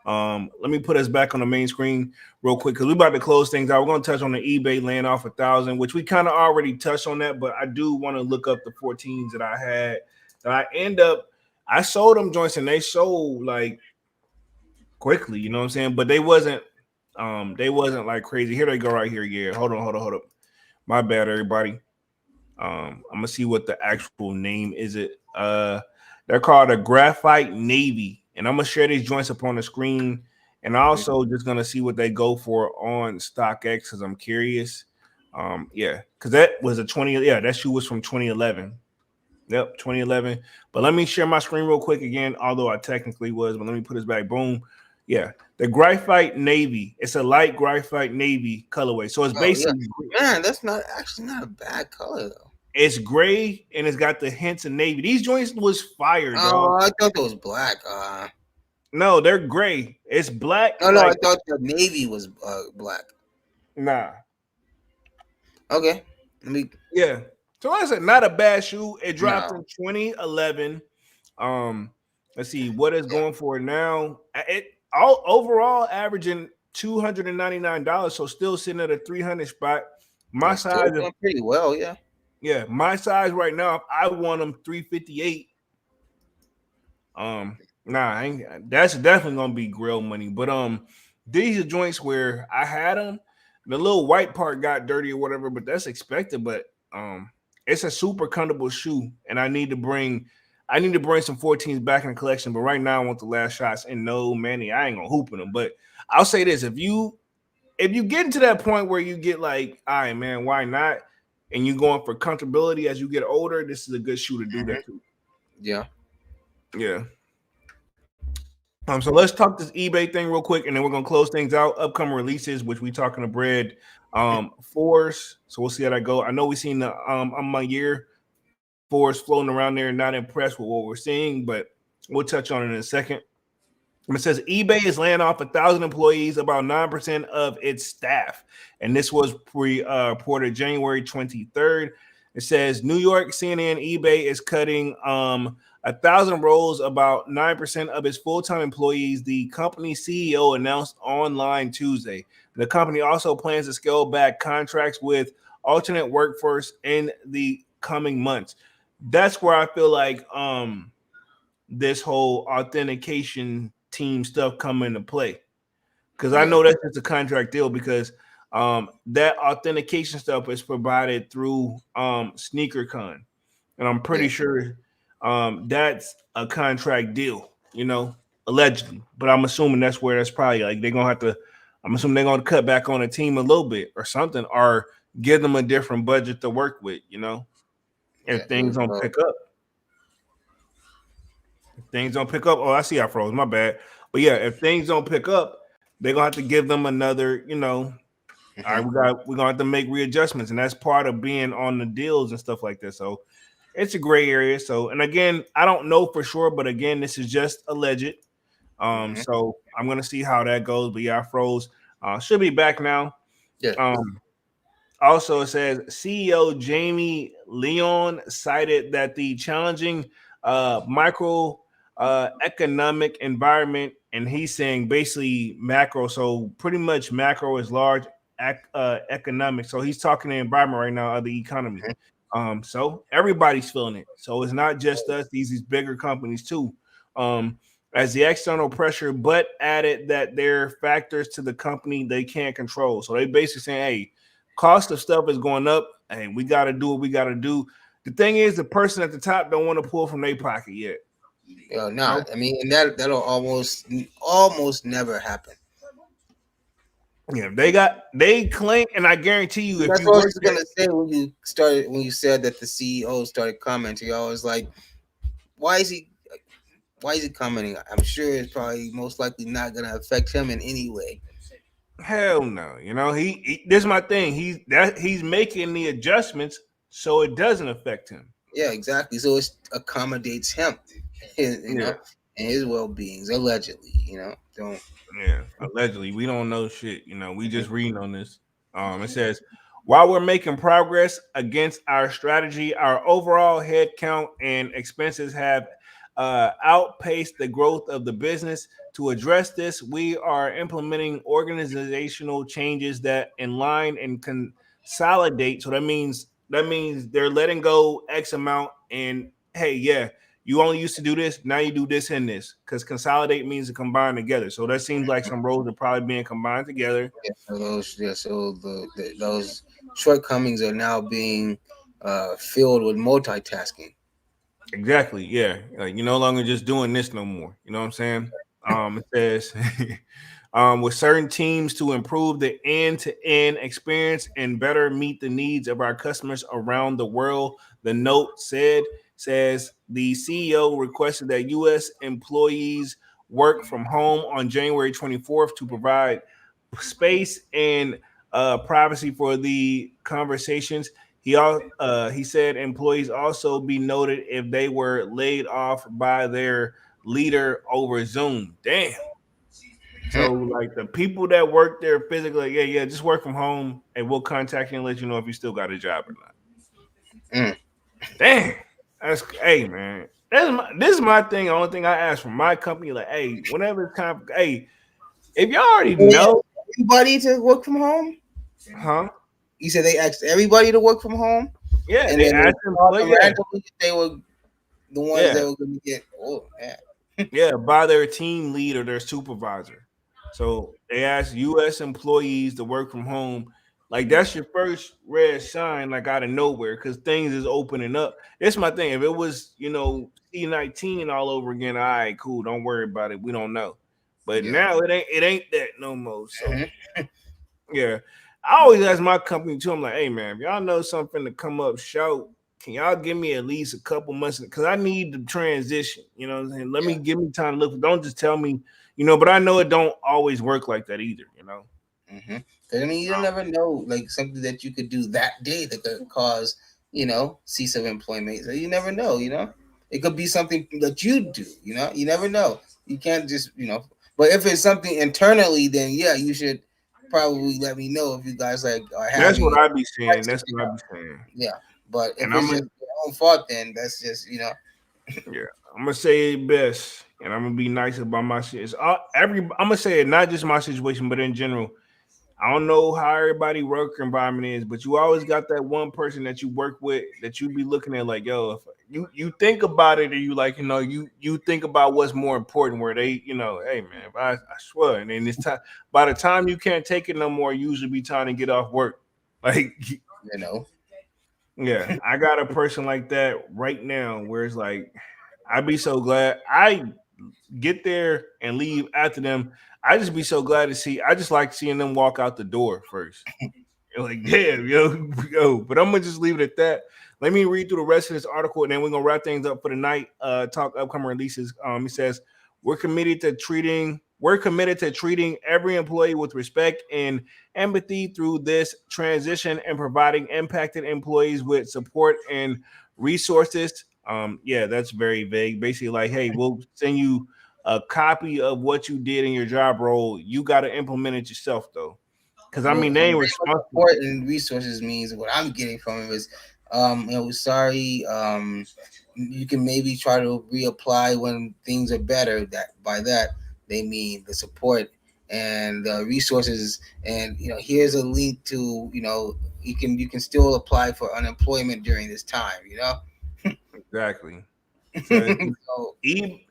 Let me put us back on the main screen real quick because we're about to close things out. We're gonna touch on the eBay laying off 1,000, which we kind of already touched on that, but I do want to look up the 14s that I had. That I sold them joints and they sold like quickly. You know what I'm saying? But they wasn't like crazy. Here they go right here. Yeah, hold on. My bad, everybody. I'm gonna see what the actual name is. They're called a graphite navy, and I'm gonna share these joints up on the screen, and also just gonna see what they go for on StockX because I'm curious. Yeah, because that was a 20. Yeah, that shoe was from 2011. Yep, 2011. But let me share my screen real quick again, although I technically was, but let me put this back. Boom. Yeah, the graphite navy. It's a light graphite navy colorway, so it's Oh yeah, basically man, that's not actually not a bad color though. it's gray and it's got the hints of navy. These joints was fire, dog. Oh, I thought it was black. No, they're gray. It's black, No, I like thought the navy was black. nah. Okay, let me. Yeah. So like I said, not a bad shoe. It dropped No, in 2011. Um, let's see what it's yeah, going for now. It all overall averaging $299, so still sitting at a 300 spot. My that's still size, doing pretty well. Yeah. yeah, my size right now. If I want them 358. Nah, I ain't, that's definitely gonna be grill money. But these are joints where I had them. The little white part got dirty or whatever, but that's expected. But it's a super comfortable shoe, and I need to bring some 14s back in the collection. But right now, I want the last shots. And no, Manny, I ain't gonna hoop in them. But I'll say this: if you get into that point where you get like, all right, man, why not? And you going for comfortability as you get older, this is a good shoe to do Hmm. that too. Yeah. Yeah. So let's talk this eBay thing real quick, and then we're gonna close things out. Upcoming releases, which we talking to bread force. So we'll see how that go. I know we seen the on my year force floating around there, not impressed with what we're seeing, but we'll touch on it in a second. It says eBay is laying off 1,000 employees, about 9% of its staff. And this was reported January 23rd. It says New York CNN eBay is cutting 1,000 roles, about 9% of its full-time employees, the company's CEO announced online Tuesday. The company also plans to scale back contracts with alternate workforce in the coming months. that's where I feel like this whole authentication team stuff come into play. Because I Yeah, know that's just a contract deal because that authentication stuff is provided through SneakerCon. And I'm yeah, pretty sure that's a contract deal, allegedly. But I'm assuming that's where that's probably like they're gonna have to. I'm assuming they're gonna cut back on the team a little bit or something, or give them a different budget to work with. yeah. If things don't pick up, Oh, I see I froze. My bad. But yeah, if things don't pick up, they're gonna have to give them another. All right, Mhm. we're gonna have to make readjustments, and that's part of being on the deals and stuff like that. So it's a gray area. So, and again, I don't know for sure, but again, this is just alleged. Mhm. So I'm gonna see how that goes. But yeah, I froze. Should be back now. Yeah. Um, Also, it says CEO Jamie Leon cited that the challenging micro economic environment, and he's saying basically macro. So pretty much macro is large economic. So he's talking the environment right now of the economy. Mhm. So everybody's feeling it. So it's not just us; these bigger companies too. Um, as the external pressure, but added that there are factors to the company they can't control. So they basically saying, "Hey, cost of stuff is going up, and we got to do what we got to do." The thing is, the person at the top don't want to pull from their pocket yet. Nah. No, I mean, and that'll almost never happen. yeah, they claim, and I guarantee you, if That's you what I was work just there, gonna say when you said that the CEO started commenting. I was like, why is he? Why is he commenting? I'm sure it's probably most likely not gonna affect him in any way. hell no. This is my thing. He's making the adjustments so it doesn't affect him. Yeah, exactly. So it accommodates him, you Yeah. know, and his well beings allegedly. Don't. Yeah, allegedly, we don't know shit. We Mhm. just reading on this. It says while we're making progress against our strategy, our overall head count and expenses have outpaced the growth of the business. To address this, we are implementing organizational changes that align and consolidate. So that means they're letting go X amount, and hey, yeah, you only used to do this, now you do this and this, because consolidate means to combine together. So that seems like some roles are probably being combined together. So those shortcomings are now being filled with multitasking. Exactly. Yeah. Like you're no longer just doing this no more. You know what I'm saying? It says with certain teams to improve the end-to-end experience and better meet the needs of our customers around the world. The note says the CEO requested that U.S. employees work from home on January 24th to provide space and privacy for the conversations. He said employees also be noted if they were laid off by their leader over Zoom. Damn. So like the people that work there physically, like, yeah, just work from home, and we'll contact you and let you know if you still got a job or not. Mm. Damn. Hey man. This is my thing. The only thing I ask from my company, like, hey, whenever it's time, hey, if y'all already know, Everybody to work from home. huh? You said they asked everybody to work from home, Yeah, and they then they asked them, thought but yeah, randomly they were the ones yeah. that were going to get. Oh, yeah. Yeah, by their team lead or their supervisor. So they ask U.S. employees to work from home. Like that's your first red sign, like out of nowhere, because things is opening up. That's my thing. If it was, C-19 all over again, all right, cool. Don't worry about it. We don't know. But Yeah. now it ain't that no more. So Mhm. yeah. I always ask my company too. I'm like, hey man, if y'all know something to come up, shout. Can y'all give me at least a couple months? Because I need the transition. You know what I'm saying? Let me Yeah. give me time to look. Don't just tell me, but I know it don't always work like that either. Mm-hmm. Because I mean, you don't never know, like something that you could do that day that could cause, cease of employment. So you never know. It could be something that you do. You never know. You can't just. But if it's something internally, then yeah, you should probably let me know if you guys like are That's having what I be saying. crisis. That's what I be saying. Yeah. But And if I'm it's gonna just your own fault, then that's just. yeah, I'm gonna say it best, and I'm gonna be nice about my shit. I'm gonna say it not just my situation, but in general. I don't know how everybody work environment is, but you always got that one person that you work with that you be looking at like, yo, if you think about it, or you like, you think about what's more important. Where they, hey man, I swear, and then it's time. By the time you can't take it no more, usually be time to get off work. Like, You know, yeah, I got a person like that right now, where it's like, I'd be so glad I get there and leave after them. I just be so glad to see. I just like seeing them walk out the door first. You're like, damn, yo, yo. But I'm gonna just leave it at that. Let me read through the rest of this article, and then we're gonna wrap things up for the night. Talk upcoming releases. He says we're committed to treating every employee with respect and empathy through this transition, and providing impacted employees with support and resources. Yeah, that's very vague. Basically, like, hey, we'll send you a copy of what you did in your job role. You got to implement it yourself, though. Because I well, mean, they ain't responsible. support and resources means what I'm getting from it is, sorry, you can maybe try to reapply when things are better. That by that they mean the support and the resources, and here's a link to you can still apply for unemployment during this time. Exactly. So, So,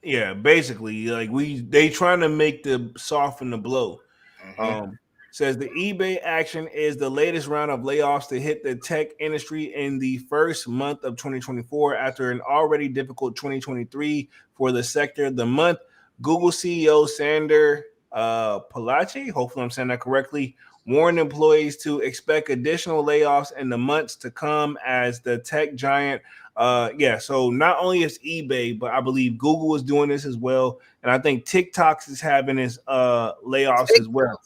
yeah, basically, like they trying to make the soften the blow. mhm. Um, Says the eBay action is the latest round of layoffs to hit the tech industry in the first month of 2024 after an already difficult 2023 for the sector. The month, Google CEO Sander Palachi, hopefully I'm saying that correctly, warned employees to expect additional layoffs in the months to come as the tech giant. Yeah, so not only is eBay, but I believe Google is doing this as well, and I think TikTok is having its layoffs as well.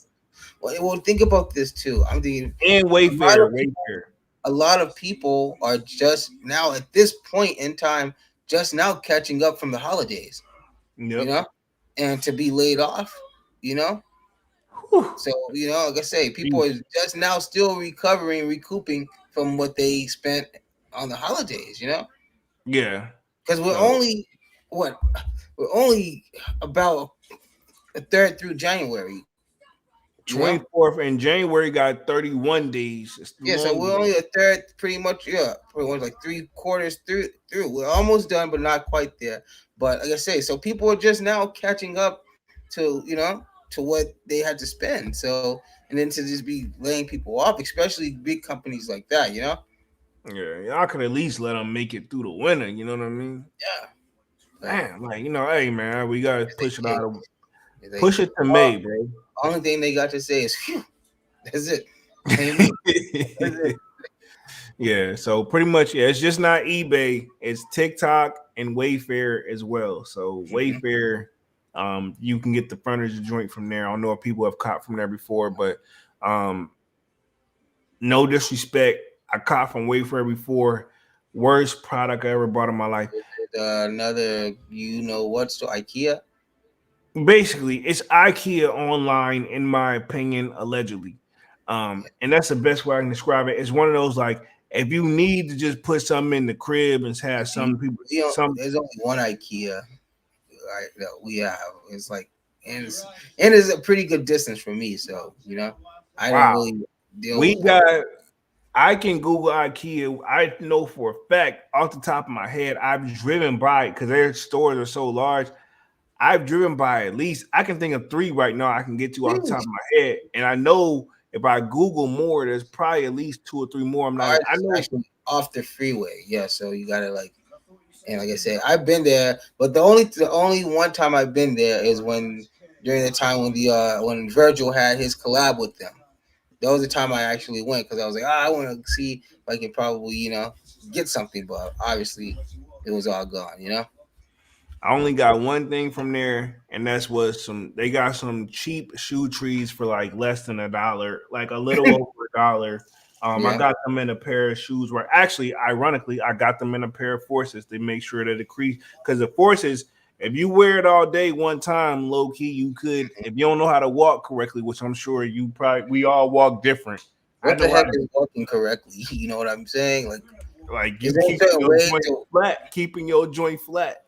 Well, think about this too. I'm thinking And a lot Wayfair, of people, Wayfair. a lot of people are just now at this point in time, just now catching up from the holidays, you Yep. know, and to be laid off, you know. Whew. So like I say, people Jeez. are just now still recovering, recouping from what they spent on the holidays, Yeah. because we're So only what we're only about a third through January, 24th in January got 31 days. It's the Yeah, so we're longest. only a third, pretty much. Yeah, pretty much like 3/4 through. Through, we're almost done, but not quite there. But like I say, so people are just now catching up to to what they had to spend. So and then to just be laying people off, especially big companies like that. Yeah, y'all could at least let them make it through the winter. You know what I mean? Yeah, but Damn, like, hey man, we gotta it's like, push it hey, out. Of, it's like push it to May, bro. only thing they got to say is, "Phew, that's it." And me, that's it. Yeah, so pretty much, yeah, it's just not eBay, it's TikTok and Wayfair as well. So Mhm. Wayfair, you can get the furniture joint from there. I don't know if people have caught from there before, but um, no disrespect, I caught from Wayfair before. Worst product I ever bought in my life. Another, what store? IKEA. Basically, it's IKEA online, in my opinion, allegedly. And that's the best way I can describe it. It's one of those, like, if you need to just put something in the crib and have some people some There's only one IKEA that we have. It's like, and it's a pretty good distance for me. So I don't wow. really deal We with that. got I can Google IKEA. I know for a fact off the top of my head, I've driven by it because their stores are so large. I've driven by at least, I can think of three right now I can get to off the top of my head. And I know if I Google more, there's probably at least two or three more. I'm not Ours I is know actually off the freeway. Yeah, so you gotta and like I said, I've been there, but the only one time I've been there is during the time when Virgil had his collab with them. That was the time I actually went because I was like, I want to see if I can probably get something, but obviously it was all gone. I only got one thing from there, and that's what they got some cheap shoe trees for like less than $1, like a little over $1. I Yeah. got them in a pair of shoes where actually, ironically, I got them in a pair of forces to make sure that it crease, because the forces, if you wear it all day one time, low key, you could, if you don't know how to walk correctly, which I'm sure we all walk different. I What the know how heck to, is walking correctly? You know what I'm saying? like, Is you there a keeping certain your way joint to? flat, keeping your joint flat.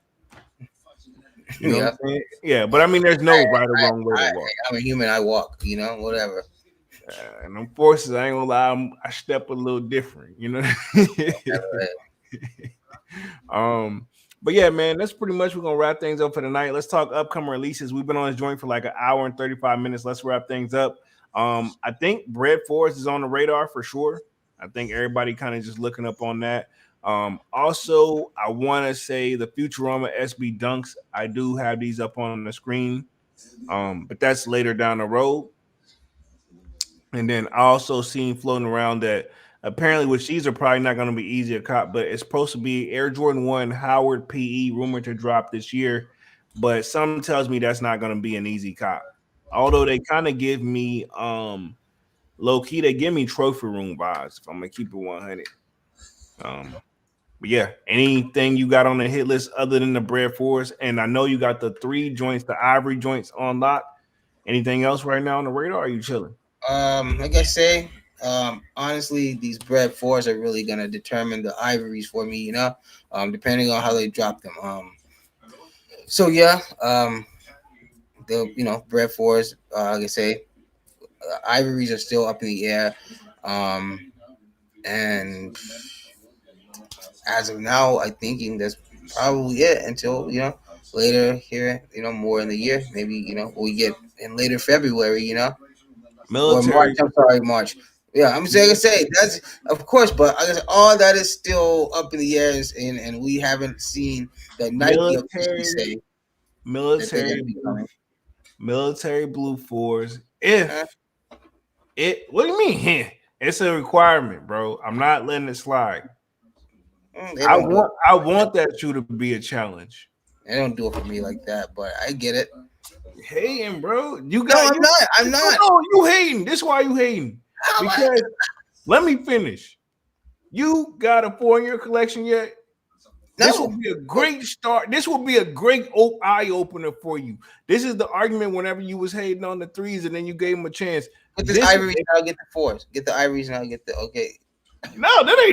You know what Yeah. I'm saying? Yeah, but I mean, there's no right or wrong way to I, walk. I'm a human. I walk. Whatever. And them forces, I ain't gonna lie, I step a little different, you know. um, but yeah, man, that's pretty much we're gonna wrap things up for tonight. Let's talk upcoming releases. We've been on this joint for like an hour and 35 minutes. Let's wrap things up. I think Bread Forest is on the radar for sure. I think everybody kind of just looking up on that. Also, I want to say the Futurama SB Dunks. I do have these up on the screen, but that's later down the road. And then I also seen floating around that apparently, which these are probably not going to be easy to cop, but it's supposed to be Air Jordan 1 Howard PE rumored to drop this year. But something tells me that's not going to be an easy cop. Although they kind of give me low key, they give me trophy room vibes if I'm gonna keep it 100. But yeah, anything you got on the hit list other than the Bread Forest, and I know you got the 3 joints, the Ivory joints on lock. Anything else right now on the radar? Or are you chilling? Like I say, honestly, these Bread Fours are really gonna determine the Ivories for me, depending on how they drop them. So yeah, the Bread Fours, like I say, Ivories are still up in the air, and as of now, I'm thinking that's probably it until later here, more in the year, maybe we get in later February, or March. Military, I'm sorry, March. Yeah, I'm just gonna say that's of course, but I guess all that is still up in the air, and we haven't seen that Nike officially say that they're gonna military, be coming. military blue fours. If it, what do you mean? It's a requirement, bro. I'm not letting it slide. They don't do it. I want that shoe to be a challenge. They don't do it for me like that, but I get it. Hating, bro. You No, got I'm not. I'm not. No, you hating. This is why you hating. Because let me finish. You got a 4-year collection yet? This No. will be a great start. This will be a great eye opener for you. This is the argument whenever you was hating on the 3s and then you gave them a chance. Get this Ivories and I'll get the 4s. Get the Ivories and I'll get the okay. No,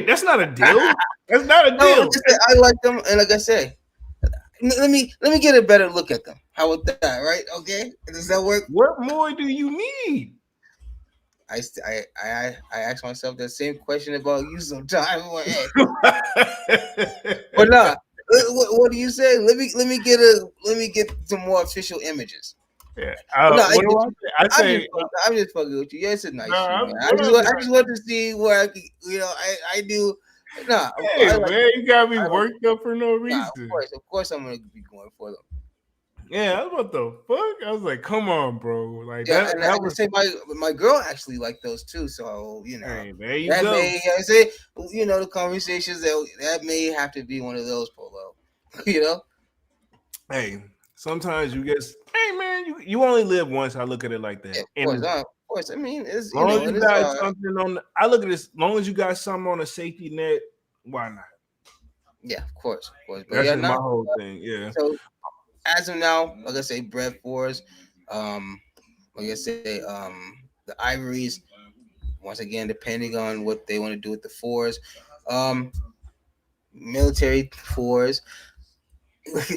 that's not a deal. That's not a deal. No, I like them, and like I say, let me get a better look at them. How about that? Right? Okay. Does that work? What more do you need? I ask myself that same question about you sometimes. But nah, what do you say? Let me get some more official images. Yeah. I'm just fucking with you. Yeah, it's a nice shoe, I'm man. I just want to see where I can, I do. Nah, hey, man, you got me worked up for no reason. Of course, I'm gonna be going for them. Yeah, what the fuck? I was like, come on, bro. Like yeah, that. And I would say my girl actually liked those too. So hey, there you that go. may I say the conversations that may have to be one of those, Polo. Hey, sometimes you just, hey man, you only live once. I look at it like that. Yeah, of course. I mean, it's long as you got something on. I look at this. Long as you got something on a safety net, why not? Yeah, of course. But that's my whole thing. Yeah. So as of now, like I say, Bread Fours, like I say, the Ivories. Once again, depending on what they want to do with the 4s, military 4s.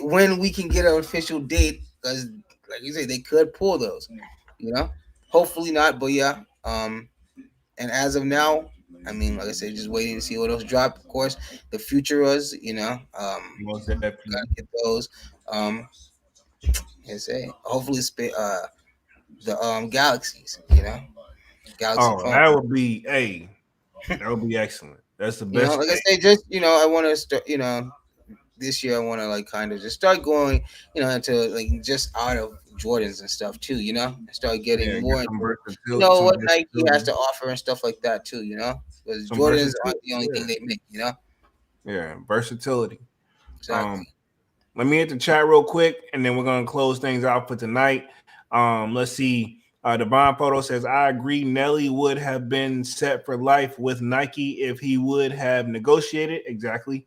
When we can get an official date, because like you say, they could pull those. Hopefully not, but yeah. And as of now, I mean, like I said, just waiting to see what else drop. Of course, the future was, Most definitely. gotta get those. I say, hopefully, the galaxies, Galaxy. Oh, that would be that would be excellent. That's the best. Like I say, just I want to start. This year I want to kind of just start going, into just out of Jordans and stuff too. Start getting more into what Nike has to offer and stuff like that too. Because Jordans aren't the only thing they make. Yeah, versatility. Exactly. Let me hit the chat real quick, and then we're gonna close things out for tonight. Let's see. Divine Photo says, I agree. Nelly would have been set for life with Nike if he would have negotiated. Exactly.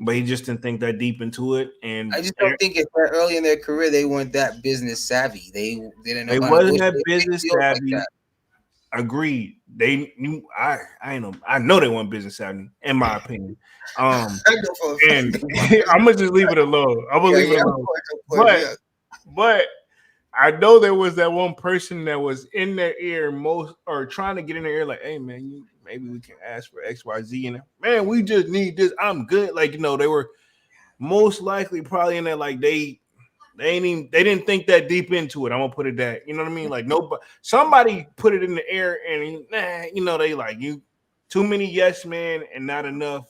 But he just didn't think that deep into it. And I just don't think if early in their career they weren't that business savvy. They didn't know. They wasn't that business savvy. Like agreed. They knew. I know they weren't business savvy, in my opinion. And I'm gonna just leave it alone. I'm gonna leave it alone. But I know there was that one person that was in their ear most or trying to get in their ear, like, hey man, maybe we can ask for XYZ. And man, we just need this. I'm good. Like, they were most likely probably in there like they didn't think that deep into it. I'm gonna put it that, you know what I mean? Like nobody somebody put it in the air and they like you too many yes men and not enough,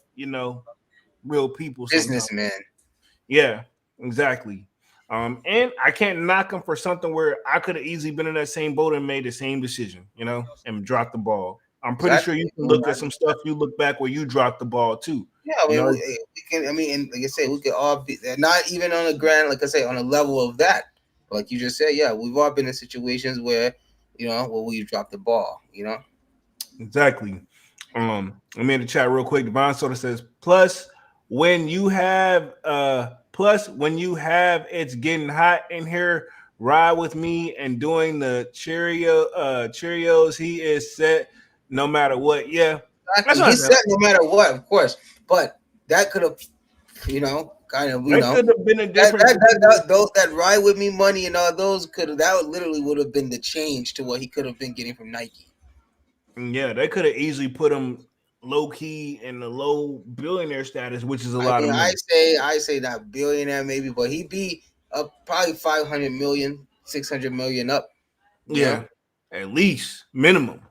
real people sometimes. Businessman. Yeah, exactly. And I can't knock him for something where I could have easily been in that same boat and made the same decision, and dropped the ball. I'm pretty sure Exactly. you can look at some stuff you look back where you dropped the ball too. Yeah, I mean, we can. I mean, and like I say, we could all be not even on a grand, like I say, on a level of that. Like you just said, yeah, we've all been in situations where, where we dropped the ball. Exactly. Let me in the chat real quick. Divine Soda says, plus when you have it's getting hot in here, ride with me and doing the Cheerios, he is set no matter what. Yeah. That's Exactly. what I He's said. set no matter what, of course. But that could have, kind of, That could have been a that difference. that ride with me money and all those literally would have been the change to what he could have been getting from Nike. Yeah, they could have easily put him low key in the low billionaire status, which is a lot of money. I say not billionaire maybe, but he'd be up probably 500 million, 600 million up. Yeah, at least minimum.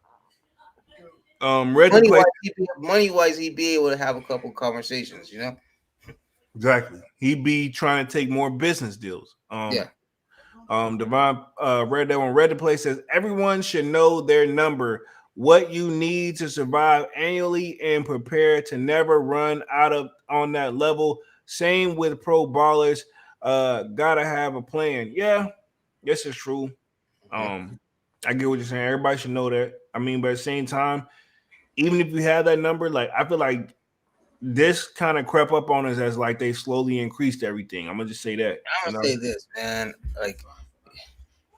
Read the place. Money wise, he'd be able to have a couple conversations. Exactly. He'd be trying to take more business deals. Yeah. Divine read that one. Read the place says everyone should know their number, what you need to survive annually, and prepare to never run out of on that level. Same with pro ballers. Gotta have a plan. Yeah, this is true. I get what you're saying. Everybody should know that. I mean, but at the same time, even if you have that number, like I feel like this kind of crept up on us as like they slowly increased everything. I'm gonna just say that. I'm gonna say this, man. Like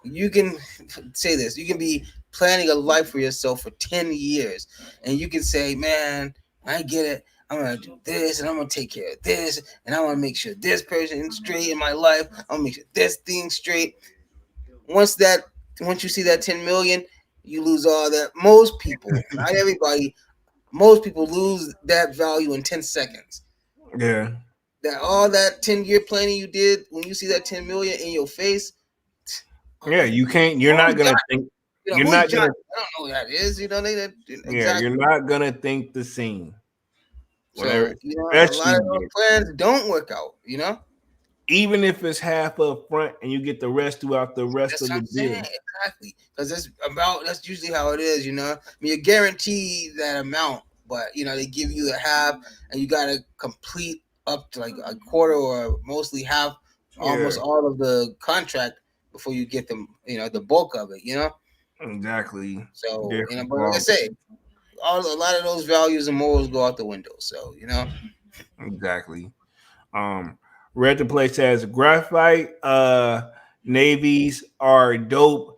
you can say this. You can be planning a life for yourself for 10 years, and you can say, man, I get it. I'm gonna do this, and I'm gonna take care of this, and I want to make sure this person is straight in my life. I'm gonna make sure this thing straight. Once you see that 10 million, you lose all that. Most people, not everybody, most people lose that value in 10 seconds. Yeah. That all that 10-year planning you did, when you see that 10 million in your face. Yeah, you can't. You're not gonna think. You're not gonna. I don't know who that is. Exactly. Yeah, you're not gonna think the same. So a lot of those plans don't work out. Even if it's half up front and you get the rest throughout the rest of the deal. Exactly, because that's usually how it is. I mean, you guarantee that amount, but they give you the half, and you got to complete up to like a quarter or mostly half, almost all of the contract before you get the bulk of it. Exactly. So but like I say, a lot of those values and morals go out the window. So Exactly. Read the place says graphite navies are dope.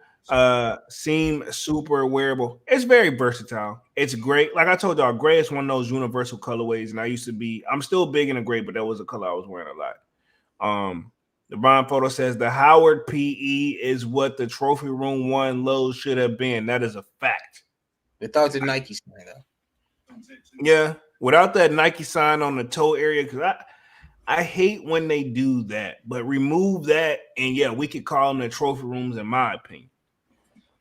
Seem super wearable. It's very versatile. It's great. Like I told y'all, gray is one of those universal colorways, and I'm still big into gray, but that was a color I was wearing a lot. The Bond photo says the Howard PE is what the Trophy Room 1 low should have been. That is a fact. Without the Nike sign, though. Yeah, without that Nike sign on the toe area, because I hate when they do that, but remove that, and yeah, we could call them the trophy rooms, in my opinion.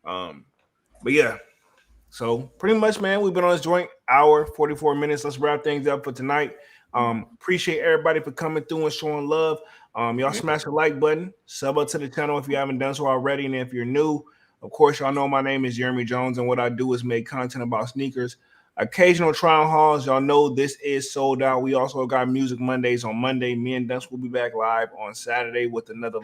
But yeah, so pretty much, man, we've been on this joint hour, 44 minutes. Let's wrap things up for tonight. Appreciate everybody for coming through and showing love. Y'all smash the like button, sub up to the channel if you haven't done so already, and if you're new, of course, y'all know my name is Jeremy Jones, and what I do is make content about sneakers. Occasional trial hauls. Y'all know this is sold out. We also got Music Mondays on Monday. Me and Dunce will be back live on Saturday with another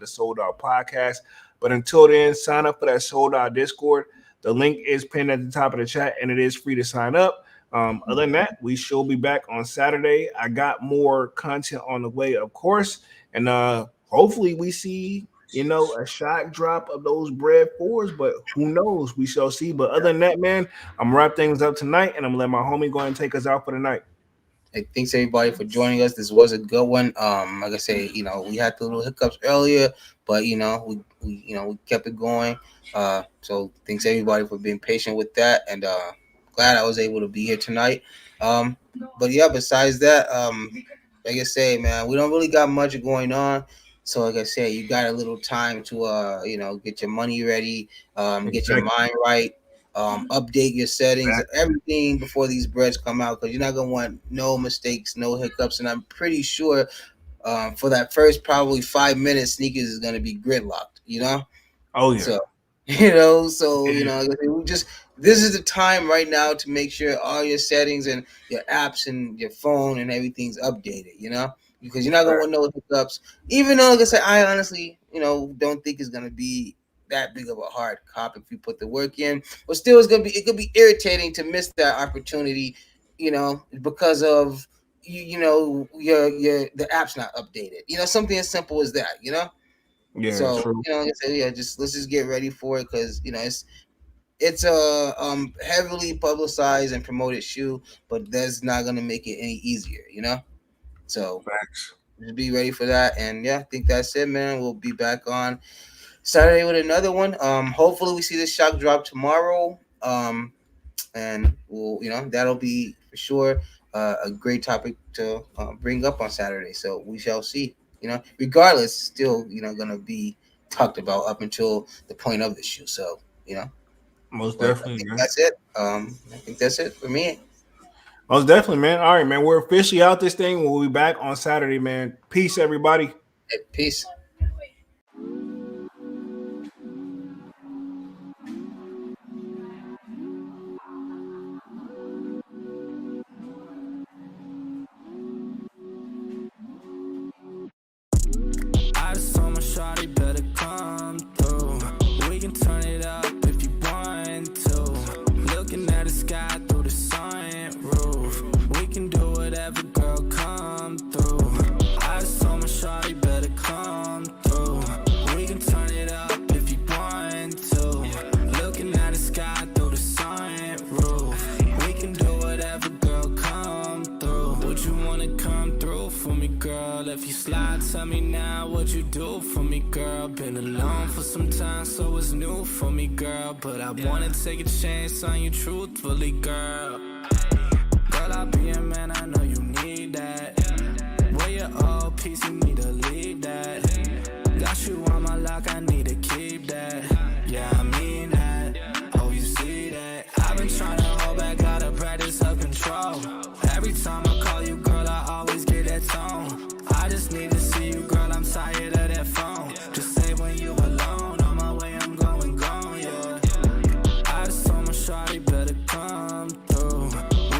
sold out podcast. But until then, sign up for that sold out Discord. The link is pinned at the top of the chat, and it is free to sign up. Other than that, we shall be back on Saturday. I got more content on the way, of course, and hopefully we see a shock drop of those bread fours, but who knows? We shall see. But other than that, man, I'm gonna wrap things up tonight, and I'm gonna let my homie go and take us out for the night. thanks everybody for joining us. This was a good one. Like I say, we had the little hiccups earlier, but we kept it going. So thanks everybody for being patient with that, and glad I was able to be here tonight. But yeah, besides that, like I say, man, we don't really got much going on. So like I say, you got a little time to get your money ready, get your mind right, update your settings, everything before these breads come out, because you're not gonna want no mistakes, no hiccups. And I'm pretty sure for that first probably 5 minutes, sneakers is gonna be gridlocked. Oh yeah. So we just, this is the time right now to make sure all your settings and your apps and your phone and everything's updated, because you're not gonna want no hiccups. Even though, like I said, I honestly, don't think it's gonna be that big of a hard cop if you put the work in. But still, it could be irritating to miss that opportunity, because of your the app's not updated. Something as simple as that. Yeah, So true. like I said, let's just get ready for it, because it's a heavily publicized and promoted shoe, but that's not gonna make it any easier. So Facts. just be ready for that. And yeah, I think that's it, man. We'll be back on Saturday with another one. Hopefully we see this shock drop tomorrow. And we'll, that'll be for sure a great topic to bring up on Saturday. So we shall see. Regardless, still, gonna be talked about up until the point of the shoe. So, Most but definitely, I think man. that's it. I think that's it for me. Most definitely, man. All right, man. We're officially out this thing. We'll be back on Saturday, man. Peace, everybody. Hey, peace. I just told my shawty better come through. We can turn it up if you want to. Looking at the sky through the sunroof. We can do whatever, girl, come through. I just told my shawty better come through. We can turn it up if you want to. Looking at the sky through the sunroof. We can do whatever, girl, come through. Would you wanna come through for me, girl? If you slide, tell me now what you do for me, girl. Been alone for some time, so it's new for me, girl. But I wanna take a chance on you truthfully, girl. Girl, I'll be a man, I know you need that. Where your old piece, you need to leave that. Got you on my lock, I need to keep that. Yeah, I mean that. Oh, you see that? I've been trying to hold back, gotta practice self-control. Every time I call you, girl, I always get that tone. I just need to see you, girl, I'm tired of that phone. Just say when you alone, on my way, I'm going gone, yeah. I just told my shawty better come through.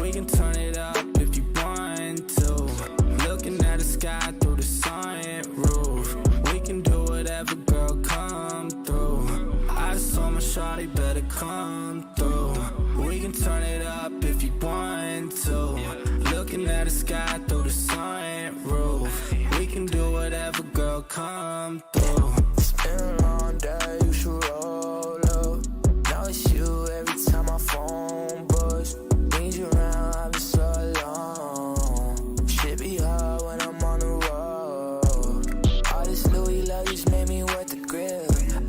We can turn it up if you want to. Looking at the sky through the sunroof. We can do whatever, girl, come through. I just told my shawty better come through. We can turn it up if you want to. Looking at the sky through the sunroof. We can do whatever, girl, come through. It's been a long day, you should roll up. Now it's you every time my phone buzz. Need you around, I've been so alone. Shit be hard when I'm on the road. All this Louis luggage made me wet the grill.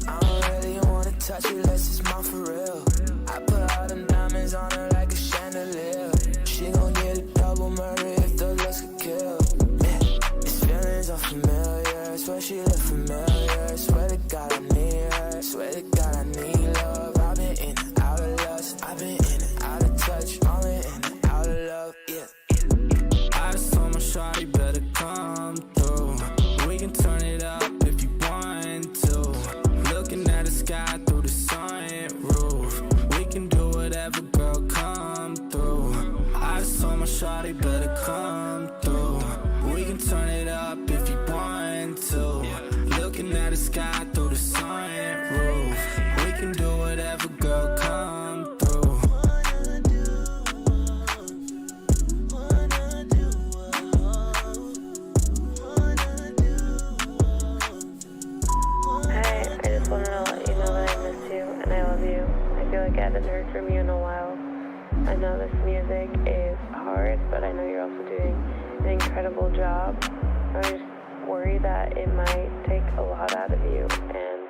I don't really wanna touch you unless it's mine for real. I put all them diamonds on her like a chandelier. She gon' get a double murder if the looks could kill. These feelings are familiar, swear she look familiar. Swear to God I need her, swear to God I need love. I've been in and out of lust, I've been in and out of touch, all in and out of love, yeah. I just told my shawty better come through. We can turn it up if you want to. Looking at the sky through the sunroof. We can do whatever, girl, come through. I just told my shawty better come through. We can turn it up if you want to. Looking at the sky through the sunroof. We can do whatever, girl, come through. Hi, I just wanted to let you know that I miss you and I love you. I feel like I haven't heard from you in a while. I know this music is hard, but I know you're also doing an incredible job. I just worry that it might take a lot out of you, and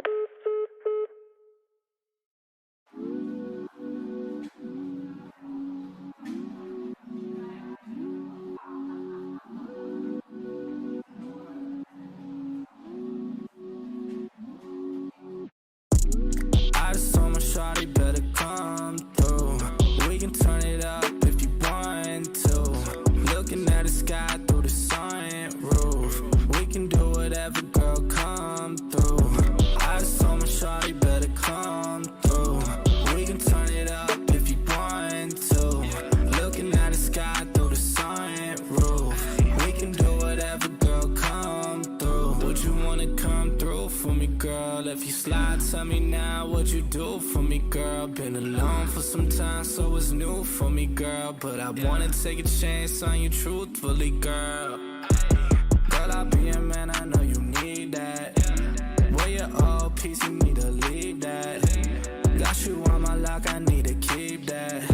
I just told my shawty better come through. We can turn it up if you want to. Looking at the sky through the sunroof. We can do whatever, girl, come through. I just told my shawty better come through. We can turn it up if you want to. Looking at the sky through the sunroof. We can do whatever, girl, come through. Would you wanna come through for me, girl? If you slide, tell me now what you do for me, girl. Been alone for some time, so it's new for me, girl. But I wanna take a chance on you truthfully, girl. Girl, I'll be a man, I know you need that. Where your old piece, you need to leave that. Got you on my lock, I need to keep that.